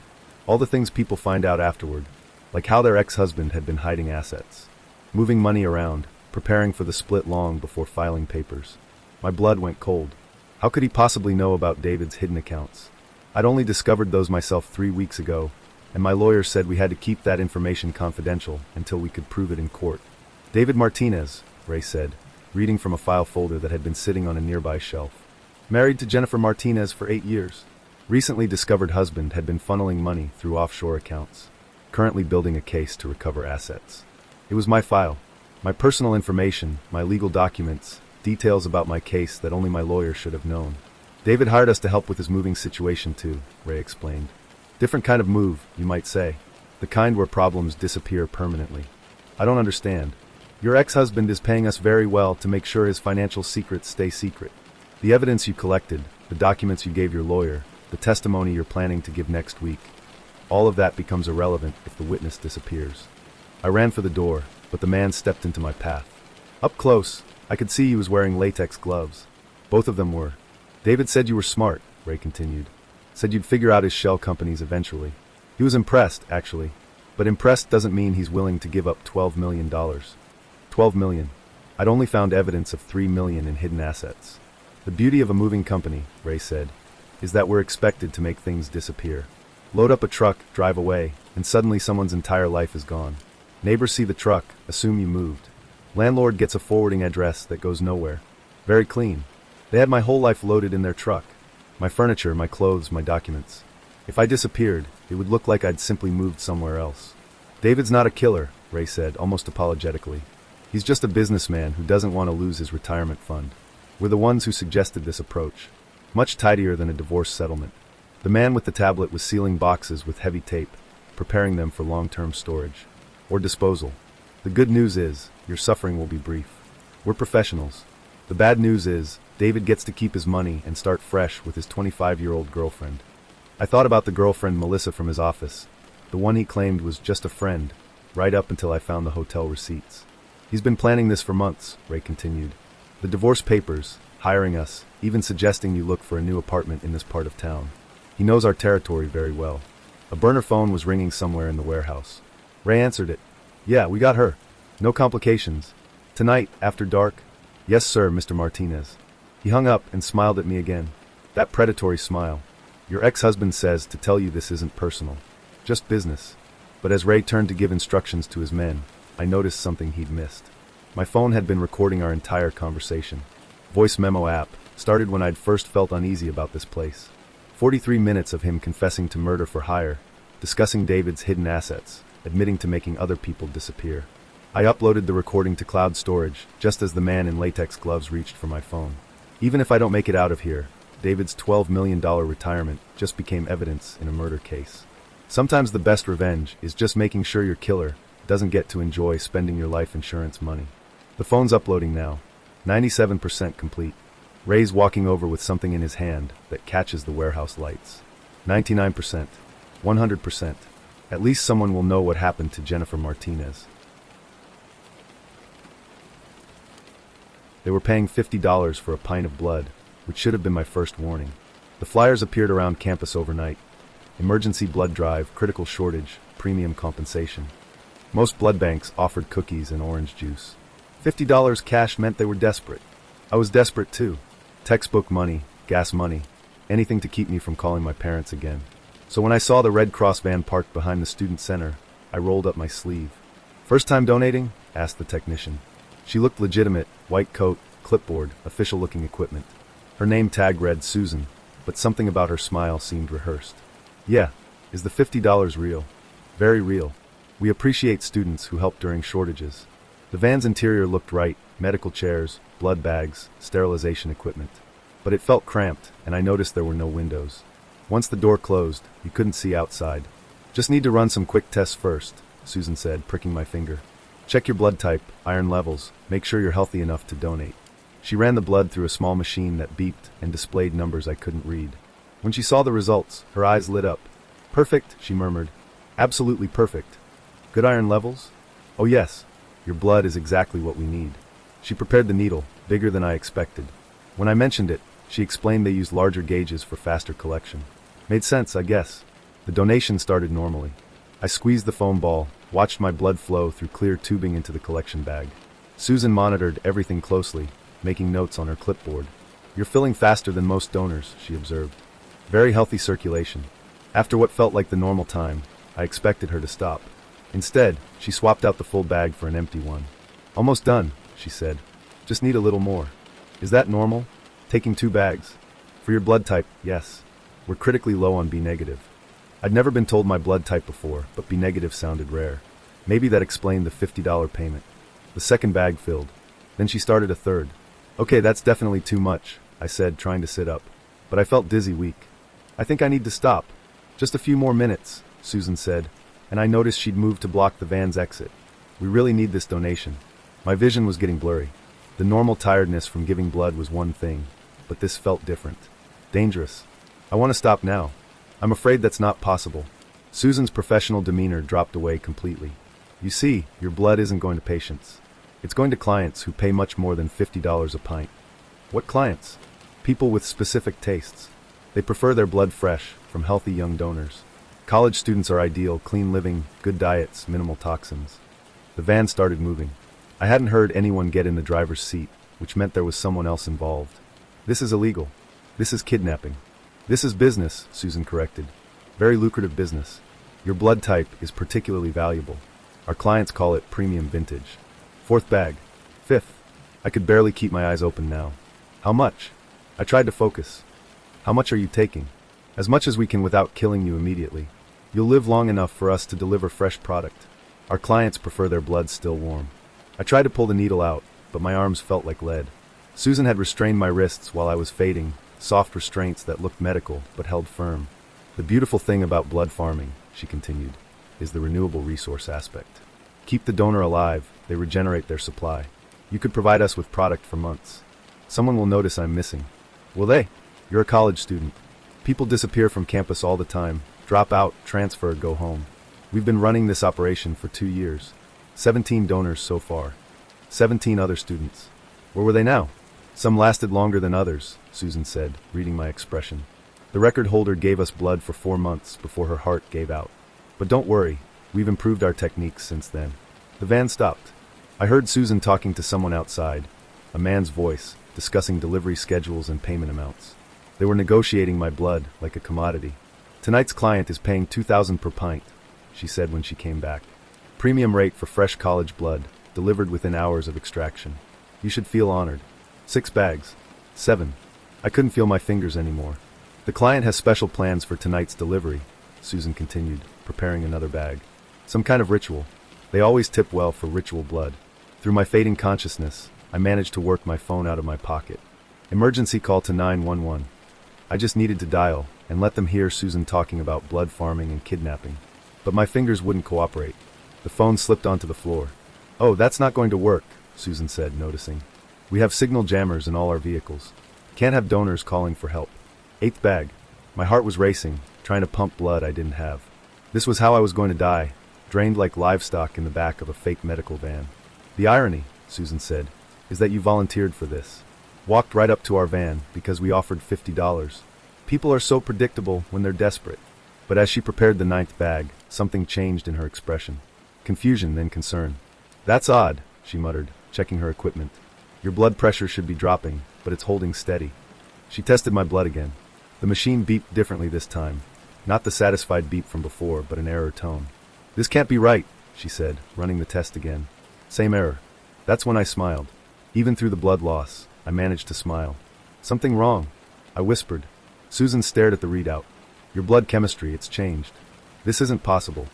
"All the things people find out afterward, like how their ex-husband had been hiding assets, moving money around, preparing for the split long before filing papers." My blood went cold. How could he possibly know about David's hidden accounts? I'd only discovered those myself 3 weeks ago, and my lawyer said we had to keep that information confidential until we could prove it in court. "David Martinez," Ray said, reading from a file folder that had been sitting on a nearby shelf. "Married to Jennifer Martinez for 8 years. Recently discovered husband had been funneling money through offshore accounts. Currently building a case to recover assets." It was my file. My personal information, my legal documents, details about my case that only my lawyer should have known. "David hired us to help with his moving situation too," Ray explained. "Different kind of move, you might say. The kind where problems disappear permanently." "I don't understand." "Your ex-husband is paying us very well to make sure his financial secrets stay secret. The evidence you collected, the documents you gave your lawyer, the testimony you're planning to give next week, all of that becomes irrelevant if the witness disappears." I ran for the door, but the man stepped into my path. Up close, I could see he was wearing latex gloves. Both of them were. "David said you were smart," Ray continued. "Said you'd figure out his shell companies eventually. He was impressed, actually. But impressed doesn't mean he's willing to give up $12 million. $12 million. I'd only found evidence of $3 million in hidden assets. The beauty of a moving company," Ray said, "is that we're expected to make things disappear. Load up a truck, drive away, and suddenly someone's entire life is gone. Neighbors see the truck, assume you moved. Landlord gets a forwarding address that goes nowhere. Very clean. They had my whole life loaded in their truck. My furniture, my clothes, my documents. If I disappeared, it would look like I'd simply moved somewhere else." "David's not a killer," Ray said, almost apologetically. "He's just a businessman who doesn't want to lose his retirement fund. We're the ones who suggested this approach. Much tidier than a divorce settlement." The man with the tablet was sealing boxes with heavy tape, preparing them for long-term storage. Or disposal. "The good news is, your suffering will be brief. We're professionals. The bad news is, David gets to keep his money and start fresh with his 25-year-old girlfriend." I thought about the girlfriend Melissa from his office, the one he claimed was just a friend, right up until I found the hotel receipts. "He's been planning this for months," Ray continued. "The divorce papers, hiring us, even suggesting you look for a new apartment in this part of town. He knows our territory very well." A burner phone was ringing somewhere in the warehouse. Ray answered it. "Yeah, we got her. No complications. Tonight, after dark?" "Yes, sir, Mr. Martinez." He hung up and smiled at me again. That predatory smile. "Your ex-husband says to tell you this isn't personal. Just business." But as Ray turned to give instructions to his men, I noticed something he'd missed. My phone had been recording our entire conversation. Voice memo app, started when I'd first felt uneasy about this place. 43 minutes of him confessing to murder for hire, discussing David's hidden assets, admitting to making other people disappear. I uploaded the recording to cloud storage, just as the man in latex gloves reached for my phone. Even if I don't make it out of here, David's $12 million retirement just became evidence in a murder case. Sometimes the best revenge is just making sure your killer doesn't get to enjoy spending your life insurance money. The phone's uploading now. 97% complete. Ray's walking over with something in his hand that catches the warehouse lights. 99%. 100%. At least someone will know what happened to Jennifer Martinez. They were paying $50 for a pint of blood, which should have been my first warning. The flyers appeared around campus overnight. Emergency blood drive, critical shortage, premium compensation. Most blood banks offered cookies and orange juice. $50 cash meant they were desperate. I was desperate too. Textbook money, gas money, anything to keep me from calling my parents again. So when I saw the Red Cross van parked behind the student center, I rolled up my sleeve. "First time donating?" asked the technician. She looked legitimate, white coat, clipboard, official-looking equipment. Her name tag read Susan, but something about her smile seemed rehearsed. "Yeah, is the $50 real?" "Very real. We appreciate students who help during shortages." The van's interior looked right, medical chairs, blood bags, sterilization equipment. But it felt cramped, and I noticed there were no windows. Once the door closed, you couldn't see outside. "Just need to run some quick tests first," Susan said, pricking my finger. "Check your blood type, iron levels, make sure you're healthy enough to donate." She ran the blood through a small machine that beeped and displayed numbers I couldn't read. When she saw the results, her eyes lit up. "Perfect," she murmured. "Absolutely perfect. Good iron levels?" "Oh yes. Your blood is exactly what we need." She prepared the needle, bigger than I expected. When I mentioned it, she explained they used larger gauges for faster collection. Made sense, I guess. The donation started normally. I squeezed the foam ball, watched my blood flow through clear tubing into the collection bag. Susan monitored everything closely, making notes on her clipboard. "You're filling faster than most donors," she observed. "Very healthy circulation." After what felt like the normal time, I expected her to stop. Instead, she swapped out the full bag for an empty one. "Almost done," she said. "Just need a little more." "Is that normal? Taking 2 bags?" "For your blood type, yes. We're critically low on B negative." I'd never been told my blood type before, but B negative sounded rare. Maybe that explained the $50 payment. The second bag filled. Then she started a third. "Okay, that's definitely too much," I said, trying to sit up. But I felt dizzy weak. "I think I need to stop." "Just a few more minutes," Susan said, and I noticed she'd moved to block the van's exit. "We really need this donation." My vision was getting blurry. The normal tiredness from giving blood was one thing, but this felt different. Dangerous. "I want to stop now." "I'm afraid that's not possible." Susan's professional demeanor dropped away completely. "You see, your blood isn't going to patients. It's going to clients who pay much more than $50 a pint." "What clients?" "People with specific tastes. They prefer their blood fresh, from healthy young donors. College students are ideal, clean living, good diets, minimal toxins." The van started moving. I hadn't heard anyone get in the driver's seat, which meant there was someone else involved. "This is illegal. This is kidnapping." "This is business," Susan corrected. "Very lucrative business. Your blood type is particularly valuable. Our clients call it premium vintage." "4th bag." "5th." I could barely keep my eyes open now. "How much?" I tried to focus. "How much are you taking?" "As much as we can without killing you immediately. You'll live long enough for us to deliver fresh product. Our clients prefer their blood still warm." I tried to pull the needle out, but my arms felt like lead. Susan had restrained my wrists while I was fading, soft restraints that looked medical but held firm. "The beautiful thing about blood farming," she continued, "is the renewable resource aspect. Keep the donor alive, they regenerate their supply. You could provide us with product for months. Someone will notice I'm missing." "Will they?" "You're a college student. People disappear from campus all the time, drop out, transfer, go home. We've been running this operation for 2 years. 17 donors so far. 17 other students. Where were they now?" "Some lasted longer than others," Susan said, reading my expression. "The record holder gave us blood for 4 months before her heart gave out. But don't worry, we've improved our techniques since then." The van stopped. I heard Susan talking to someone outside, a man's voice, discussing delivery schedules and payment amounts. They were negotiating my blood like a commodity. "Tonight's client is paying $2,000 per pint," she said when she came back. "Premium rate for fresh college blood, delivered within hours of extraction. You should feel honored." 6 bags. 7. I couldn't feel my fingers anymore. "The client has special plans for tonight's delivery," Susan continued, preparing another bag. Some kind of ritual. They always tip well for ritual blood. Through my fading consciousness, I managed to work my phone out of my pocket. Emergency call to 911. I just needed to dial and let them hear Susan talking about blood farming and kidnapping. But my fingers wouldn't cooperate. The phone slipped onto the floor. "Oh, that's not going to work," Susan said, noticing. "We have signal jammers in all our vehicles. Can't have donors calling for help." Eighth bag. My heart was racing, trying to pump blood I didn't have. This was how I was going to die, drained like livestock in the back of a fake medical van. "The irony," Susan said, "is that you volunteered for this. Walked right up to our van because we offered $50. People are so predictable when they're desperate." But as she prepared the ninth bag, something changed in her expression. Confusion, then concern. "That's odd," she muttered, checking her equipment. "Your blood pressure should be dropping, but it's holding steady." She tested my blood again. The machine beeped differently this time. Not the satisfied beep from before, but an error tone. "This can't be right," she said, running the test again. Same error. That's when I smiled. Even through the blood loss, I managed to smile. "Something wrong," I whispered. Susan stared at the readout. "Your blood chemistry, it's changed." "This isn't possible."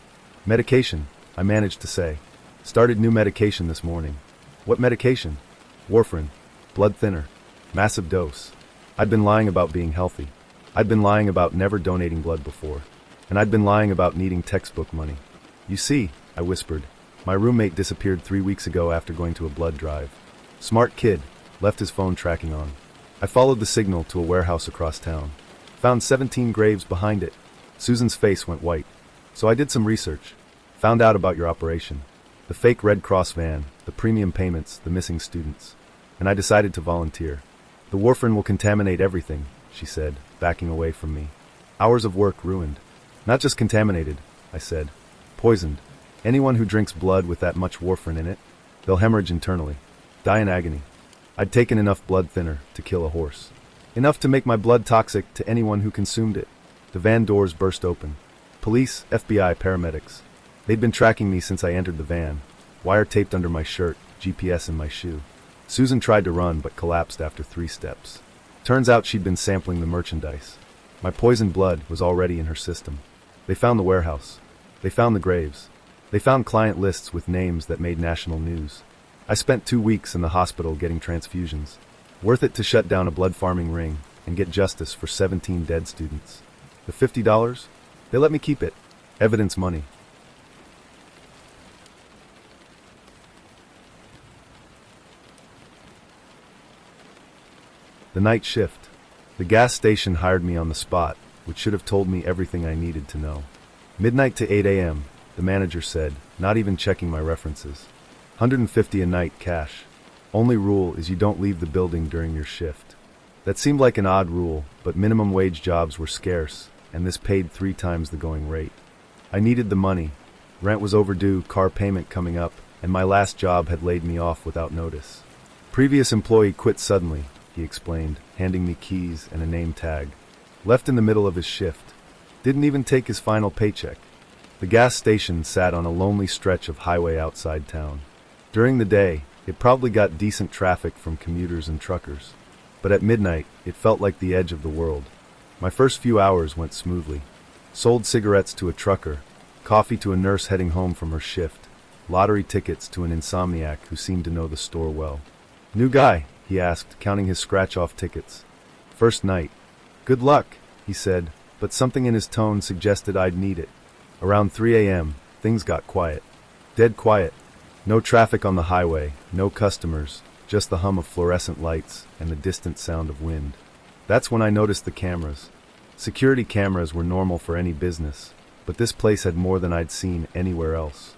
"Medication," I managed to say. "Started new medication this morning." "What medication?" "Warfarin. Blood thinner. Massive dose." I'd been lying about being healthy. I'd been lying about never donating blood before. And I'd been lying about needing textbook money. "You see," I whispered, "my roommate disappeared 3 weeks ago after going to a blood drive. Smart kid, left his phone tracking on. I followed the signal to a warehouse across town. Found 17 graves behind it." Susan's face went white. "So I did some research. Found out about your operation. The fake Red Cross van, the premium payments, the missing students. And I decided to volunteer. The warfarin will contaminate everything," she said, backing away from me. "Hours of work ruined." "Not just contaminated," I said. "Poisoned. Anyone who drinks blood with that much warfarin in it, they'll hemorrhage internally. Die in agony. I'd taken enough blood thinner to kill a horse. Enough to make my blood toxic to anyone who consumed it." The van doors burst open. Police, FBI, paramedics. They'd been tracking me since I entered the van, wire taped under my shirt, GPS in my shoe. Susan tried to run but collapsed after 3 steps. Turns out she'd been sampling the merchandise. My poisoned blood was already in her system. They found the warehouse. They found the graves. They found client lists with names that made national news. I spent 2 weeks in the hospital getting transfusions. Worth it to shut down a blood farming ring and get justice for 17 dead students. The $50? They let me keep it. Evidence money. The night shift. The gas station hired me on the spot, which should have told me everything I needed to know. Midnight to 8 a.m., the manager said, not even checking my references. $150 a night cash. Only rule is you don't leave the building during your shift. That seemed like an odd rule, but minimum wage jobs were scarce, and this paid 3 times the going rate. I needed the money. Rent was overdue, car payment coming up, and my last job had laid me off without notice. Previous employee quit suddenly, he explained, handing me keys and a name tag. Left in the middle of his shift. Didn't even take his final paycheck. The gas station sat on a lonely stretch of highway outside town. During the day, it probably got decent traffic from commuters and truckers. But at midnight, it felt like the edge of the world. My first few hours went smoothly. Sold cigarettes to a trucker, coffee to a nurse heading home from her shift, lottery tickets to an insomniac who seemed to know the store well. "New guy?" he asked, counting his scratch-off tickets. "First night." "Good luck," he said, but something in his tone suggested I'd need it. Around 3 a.m., things got quiet. Dead quiet. No traffic on the highway, no customers, just the hum of fluorescent lights and the distant sound of wind. That's when I noticed the cameras. Security cameras were normal for any business, but this place had more than I'd seen anywhere else.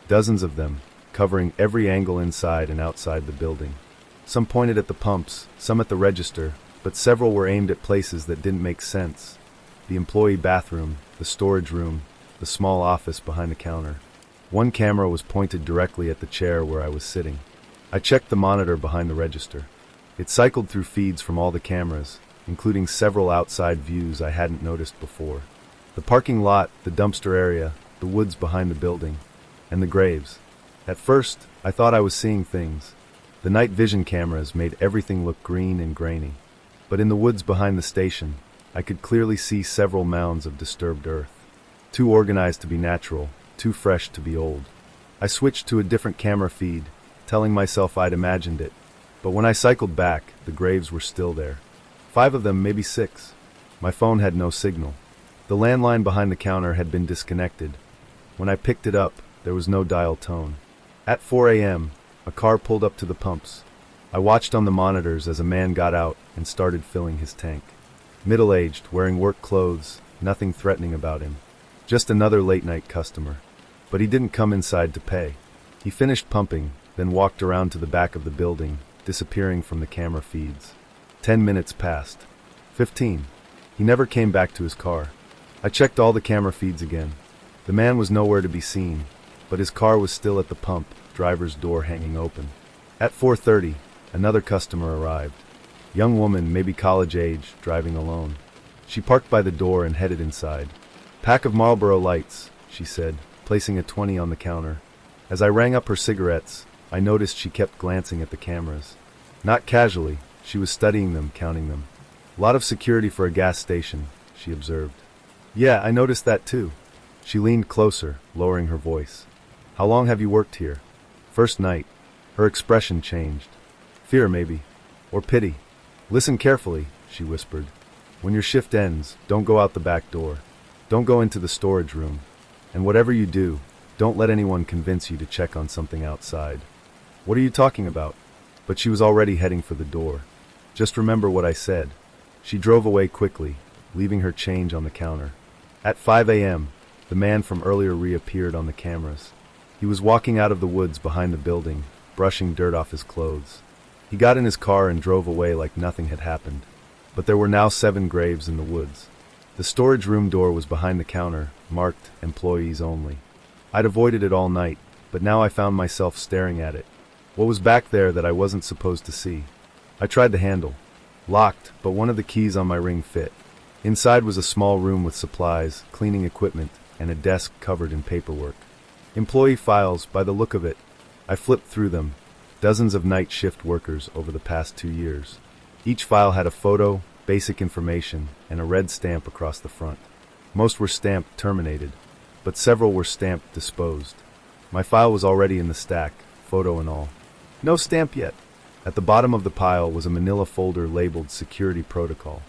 Dozens of them, covering every angle inside and outside the building. Some pointed at the pumps, some at the register, but several were aimed at places that didn't make sense. The employee bathroom, the storage room, the small office behind the counter. One camera was pointed directly at the chair where I was sitting. I checked the monitor behind the register. It cycled through feeds from all the cameras, including several outside views I hadn't noticed before. The parking lot, the dumpster area, the woods behind the building, and the graves. At first, I thought I was seeing things. The night vision cameras made everything look green and grainy. But in the woods behind the station, I could clearly see several mounds of disturbed earth. Too organized to be natural, too fresh to be old. I switched to a different camera feed, telling myself I'd imagined it. But when I cycled back, the graves were still there. 5 of them, maybe 6. My phone had no signal. The landline behind the counter had been disconnected. When I picked it up, there was no dial tone. At 4 a.m., a car pulled up to the pumps. I watched on the monitors as a man got out and started filling his tank. Middle-aged, wearing work clothes, nothing threatening about him. Just another late-night customer. But he didn't come inside to pay. He finished pumping, then walked around to the back of the building, disappearing from the camera feeds. 10 minutes passed. 15. He never came back to his car. I checked all the camera feeds again. The man was nowhere to be seen, but his car was still at the pump, driver's door hanging open. At 4:30, another customer arrived. Young woman, maybe college age, driving alone. She parked by the door and headed inside. "Pack of Marlboro Lights," she said, placing a 20 on the counter. As I rang up her cigarettes, I noticed she kept glancing at the cameras. Not casually, she was studying them, counting them. "Lot of security for a gas station," she observed. "Yeah, I noticed that too." She leaned closer, lowering her voice. "How long have you worked here?" "First night." Her expression changed. "Fear, maybe. Or pity." "Listen carefully," she whispered. "When your shift ends, don't go out the back door. Don't go into the storage room. And whatever you do, don't let anyone convince you to check on something outside." "What are you talking about?" But she was already heading for the door. "Just remember what I said." She drove away quickly, leaving her change on the counter. At 5 a.m., the man from earlier reappeared on the cameras. He was walking out of the woods behind the building, brushing dirt off his clothes. He got in his car and drove away like nothing had happened. But there were now 7 graves in the woods. The storage room door was behind the counter, marked "Employees Only." I'd avoided it all night, but now I found myself staring at it. What was back there that I wasn't supposed to see? I tried the handle. Locked, but one of the keys on my ring fit. Inside was a small room with supplies, cleaning equipment, and a desk covered in paperwork. Employee files, by the look of it. I flipped through them. Dozens of night shift workers over the past 2 years. Each file had a photo, basic information, and a red stamp across the front. Most were stamped "Terminated," but several were stamped "Disposed." My file was already in the stack, photo and all. No stamp yet. At the bottom of the pile was a manila folder labeled "Security Protocol."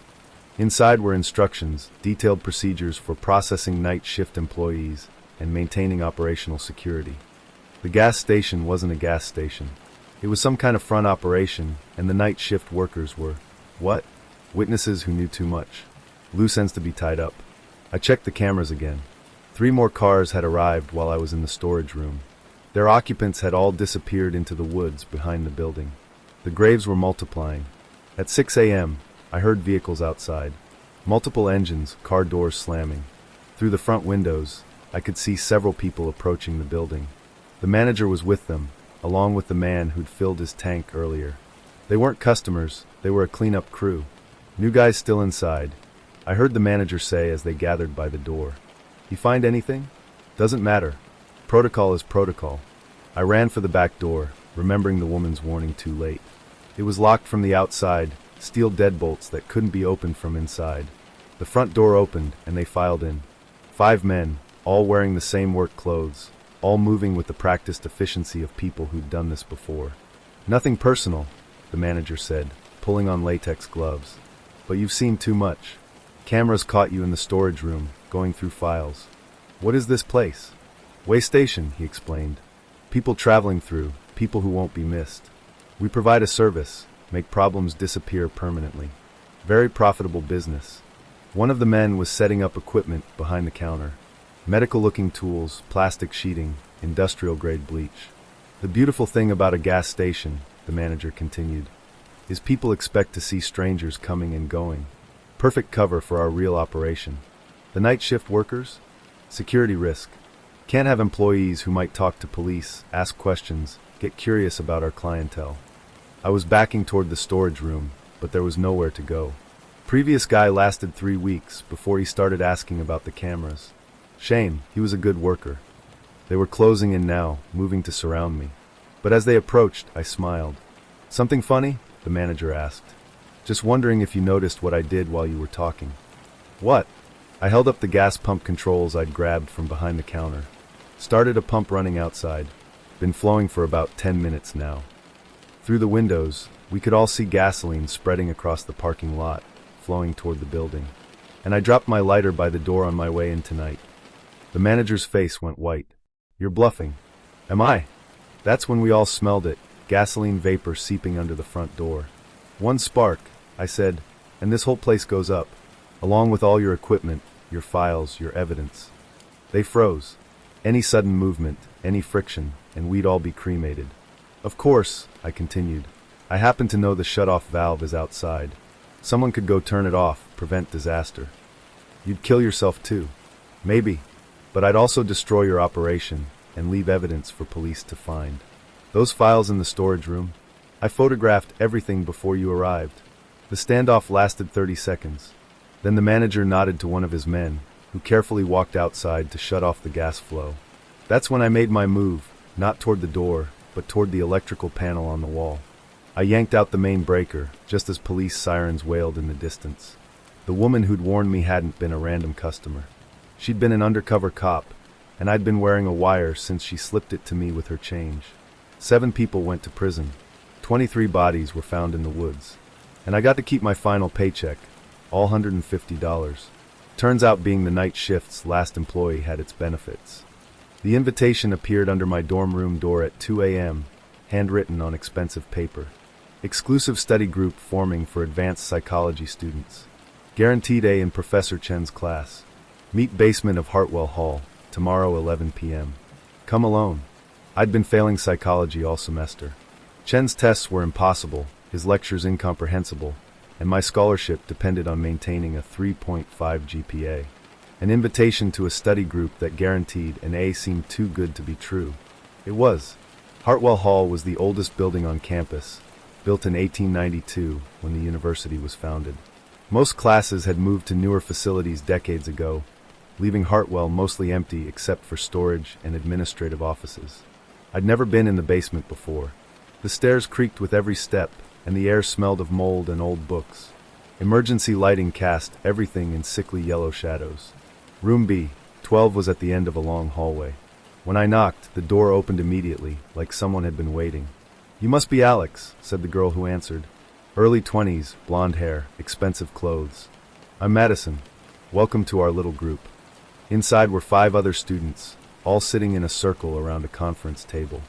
Inside were instructions, detailed procedures for processing night shift employees, and maintaining operational security. The gas station wasn't a gas station. It was some kind of front operation, and the night shift workers were, what? Witnesses who knew too much. Loose ends to be tied up. I checked the cameras again. 3 more cars had arrived while I was in the storage room. Their occupants had all disappeared into the woods behind the building. The graves were multiplying. At 6 a.m., I heard vehicles outside. Multiple engines, car doors slamming. Through the front windows, I could see several people approaching the building. The manager was with them, along with the man who'd filled his tank earlier. They weren't customers, they were a cleanup crew. New guys still inside. I heard the manager say as they gathered by the door. "You find anything?" "Doesn't matter. Protocol is protocol." I ran for the back door, remembering the woman's warning too late. It was locked from the outside, steel deadbolts that couldn't be opened from inside. The front door opened, and they filed in. 5 men, all wearing the same work clothes, all moving with the practiced efficiency of people who'd done this before. "Nothing personal," the manager said, pulling on latex gloves. "But you've seen too much. Cameras caught you in the storage room, going through files." "What is this place?" "Way station," he explained. "People traveling through, people who won't be missed. We provide a service, make problems disappear permanently. Very profitable business." One of the men was setting up equipment behind the counter. Medical-looking tools, plastic sheeting, industrial-grade bleach. "The beautiful thing about a gas station," the manager continued, "is people expect to see strangers coming and going. Perfect cover for our real operation. The night shift workers? Security risk. Can't have employees who might talk to police, ask questions, get curious about our clientele." I was backing toward the storage room, but there was nowhere to go. Previous guy lasted 3 weeks before he started asking about the cameras. Shame, he was a good worker. They were closing in now, moving to surround me. But as they approached, I smiled. "Something funny?" the manager asked. "Just wondering if you noticed what I did while you were talking." "What?" I held up the gas pump controls I'd grabbed from behind the counter. Started a pump running outside. Been flowing for about 10 minutes now. Through the windows, we could all see gasoline spreading across the parking lot, flowing toward the building. And I dropped my lighter by the door on my way in tonight. The manager's face went white. You're bluffing. Am I? That's when we all smelled it, gasoline vapor seeping under the front door. One spark, I said, and this whole place goes up, along with all your equipment, your files, your evidence. They froze. Any sudden movement, any friction, and we'd all be cremated. Of course, I continued, I happen to know the shut-off valve is outside. Someone could go turn it off, prevent disaster. You'd kill yourself too. Maybe. But I'd also destroy your operation and leave evidence for police to find. Those files in the storage room, I photographed everything before you arrived. The standoff lasted 30 seconds. Then the manager nodded to one of his men, who carefully walked outside to shut off the gas flow. That's when I made my move, not toward the door, but toward the electrical panel on the wall. I yanked out the main breaker, just as police sirens wailed in the distance. The woman who'd warned me hadn't been a random customer. She'd been an undercover cop, and I'd been wearing a wire since she slipped it to me with her change. 7 people went to prison. 23 bodies were found in the woods. And I got to keep my final paycheck, all $150. Turns out being the night shift's last employee had its benefits. The invitation appeared under my dorm room door at 2 a.m., handwritten on expensive paper. Exclusive study group forming for advanced psychology students. Guaranteed A in Professor Chen's class. Meet basement of Hartwell Hall, tomorrow 11 p.m. Come alone. I'd been failing psychology all semester. Chen's tests were impossible, his lectures incomprehensible, and my scholarship depended on maintaining a 3.5 GPA. An invitation to a study group that guaranteed an A seemed too good to be true. It was. Hartwell Hall was the oldest building on campus, built in 1892 when the university was founded. Most classes had moved to newer facilities decades ago, leaving Hartwell mostly empty except for storage and administrative offices. I'd never been in the basement before. The stairs creaked with every step, and the air smelled of mold and old books. Emergency lighting cast everything in sickly yellow shadows. Room B, 12, was at the end of a long hallway. When I knocked, the door opened immediately, like someone had been waiting. You must be Alex, said the girl who answered. Early 20s, blonde hair, expensive clothes. I'm Madison. Welcome to our little group. Inside were 5 other students, all sitting in a circle around a conference table.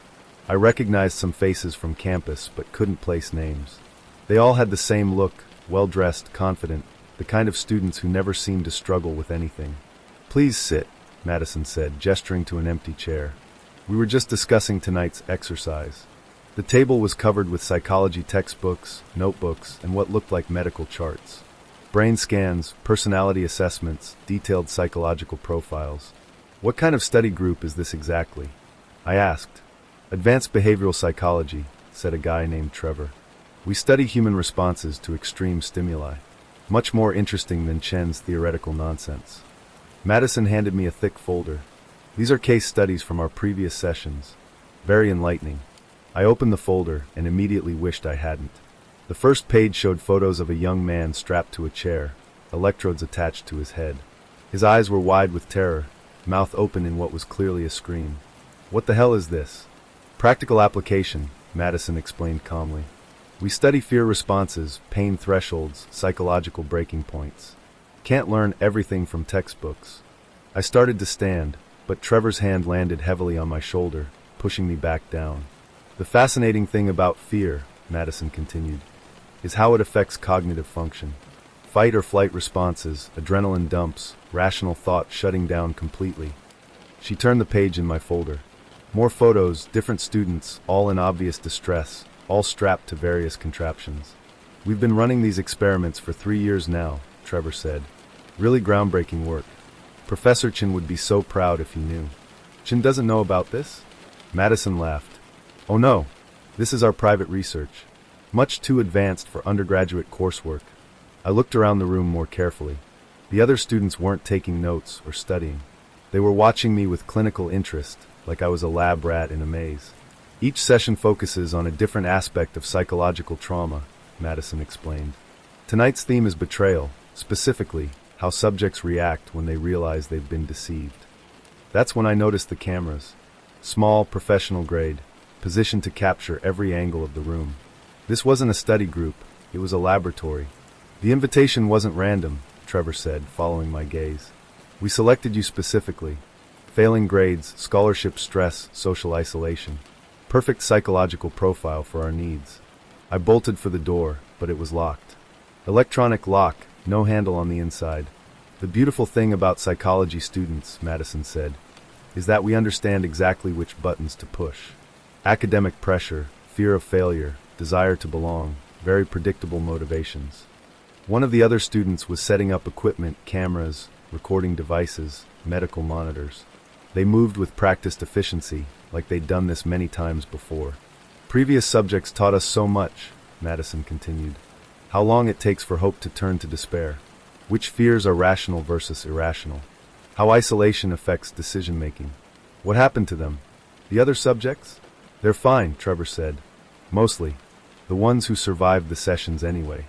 I recognized some faces from campus, but couldn't place names. They all had the same look, well-dressed, confident, the kind of students who never seemed to struggle with anything. Please sit, Madison said, gesturing to an empty chair. We were just discussing tonight's exercise. The table was covered with psychology textbooks, notebooks, and what looked like medical charts. Brain scans, personality assessments, detailed psychological profiles. What kind of study group is this exactly? I asked. Advanced behavioral psychology, said a guy named Trevor. We study human responses to extreme stimuli. Much more interesting than Chen's theoretical nonsense. Madison handed me a thick folder. These are case studies from our previous sessions. Very enlightening. I opened the folder and immediately wished I hadn't. The first page showed photos of a young man strapped to a chair, electrodes attached to his head. His eyes were wide with terror, mouth open in what was clearly a scream. What the hell is this? Practical application, Madison explained calmly. We study fear responses, pain thresholds, psychological breaking points. Can't learn everything from textbooks. I started to stand, but Trevor's hand landed heavily on my shoulder, pushing me back down. The fascinating thing about fear, Madison continued, is how it affects cognitive function. Fight or flight responses, adrenaline dumps, rational thought shutting down completely. She turned the page in my folder. More photos, different students, all in obvious distress, all strapped to various contraptions. We've been running these experiments for 3 years now, Trevor said. Really groundbreaking work. Professor Chen would be so proud if he knew. Chen doesn't know about this? Madison laughed. Oh no, this is our private research. Much too advanced for undergraduate coursework. I looked around the room more carefully. The other students weren't taking notes or studying. They were watching me with clinical interest, like I was a lab rat in a maze. Each session focuses on a different aspect of psychological trauma, Madison explained. Tonight's theme is betrayal, specifically, how subjects react when they realize they've been deceived. That's when I noticed the cameras. Small, professional grade, positioned to capture every angle of the room. This wasn't a study group, it was a laboratory. The invitation wasn't random, Trevor said, following my gaze. We selected you specifically. Failing grades, scholarship stress, social isolation. Perfect psychological profile for our needs. I bolted for the door, but it was locked. Electronic lock, no handle on the inside. The beautiful thing about psychology students, Madison said, is that we understand exactly which buttons to push. Academic pressure, fear of failure, desire to belong, very predictable motivations. One of the other students was setting up equipment, cameras, recording devices, medical monitors. They moved with practiced efficiency, like they'd done this many times before. Previous subjects taught us so much, Madison continued. How long it takes for hope to turn to despair. Which fears are rational versus irrational. How isolation affects decision-making. What happened to them? The other subjects? They're fine, Trevor said. Mostly. The ones who survived the sessions anyway.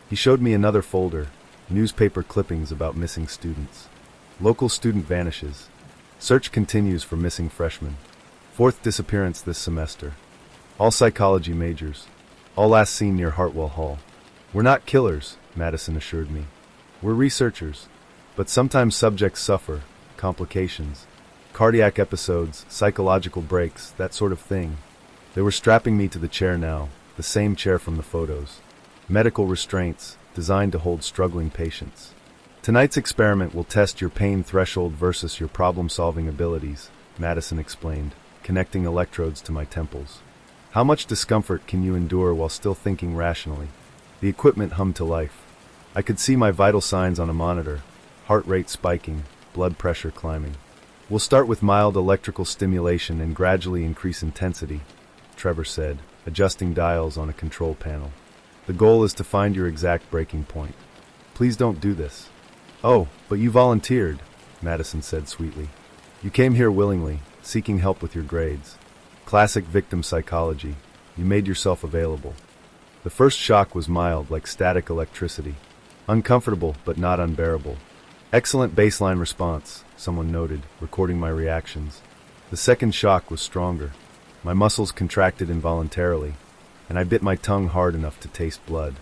He showed me another folder, newspaper clippings about missing students. Local student vanishes. Search continues for missing freshmen. Fourth disappearance this semester. All psychology majors. All last seen near Hartwell Hall. We're not killers, Madison assured me. We're researchers. But sometimes subjects suffer, complications. Cardiac episodes, psychological breaks, that sort of thing. They were strapping me to the chair now, the same chair from the photos. Medical restraints, designed to hold struggling patients. Tonight's experiment will test your pain threshold versus your problem-solving abilities, Madison explained, connecting electrodes to my temples. How much discomfort can you endure while still thinking rationally? The equipment hummed to life. I could see my vital signs on a monitor, heart rate spiking, blood pressure climbing. We'll start with mild electrical stimulation and gradually increase intensity, Trevor said, adjusting dials on a control panel. The goal is to find your exact breaking point. Please don't do this. Oh, but you volunteered, Madison said sweetly. You came here willingly, seeking help with your grades. Classic victim psychology. You made yourself available. The first shock was mild, like static electricity. Uncomfortable, but not unbearable. Excellent baseline response, someone noted, recording my reactions. The second shock was stronger. My muscles contracted involuntarily, and I bit my tongue hard enough to taste blood.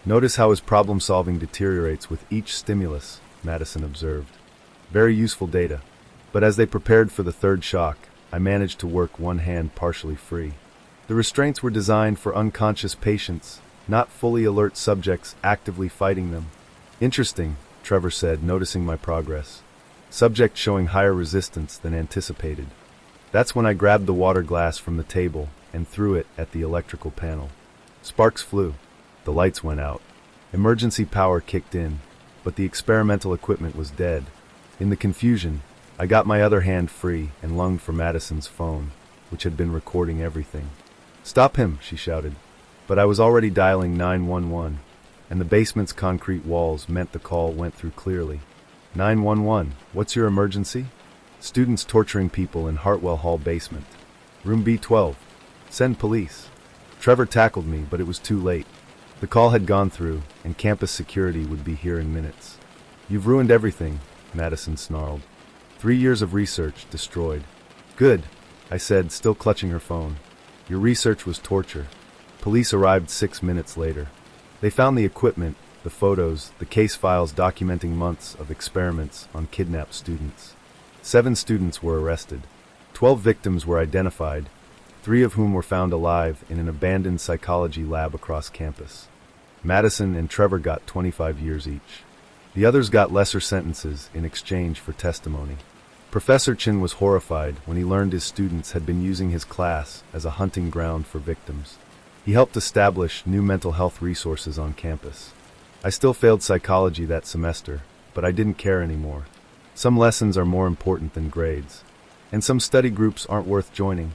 Notice how his problem-solving deteriorates with each stimulus, Madison observed. Very useful data. But as they prepared for the third shock, I managed to work one hand partially free. The restraints were designed for unconscious patients, not fully alert subjects actively fighting them. Interesting, Trevor said, noticing my progress. Subject showing higher resistance than anticipated. That's when I grabbed the water glass from the table and threw it at the electrical panel. Sparks flew. The lights went out. Emergency power kicked in, but the experimental equipment was dead. In the confusion, I got my other hand free and lunged for Madison's phone, which had been recording everything. "Stop him," she shouted. But I was already dialing 911, and the basement's concrete walls meant the call went through clearly. 911, what's your emergency? Students torturing people in Hartwell Hall basement. Room B12. Send police. Trevor tackled me, but it was too late. The call had gone through, and campus security would be here in minutes. You've ruined everything, Madison snarled. 3 years of research destroyed. Good, I said, still clutching her phone. Your research was torture. Police arrived 6 minutes later. They found the equipment, the photos, the case files documenting months of experiments on kidnapped students. 7 students were arrested. 12 victims were identified, 3 of whom were found alive in an abandoned psychology lab across campus. Madison and Trevor got 25 years each. The others got lesser sentences in exchange for testimony. Professor Chin was horrified when he learned his students had been using his class as a hunting ground for victims. He helped establish new mental health resources on campus. I still failed psychology that semester, but I didn't care anymore. Some lessons are more important than grades, and some study groups aren't worth joining.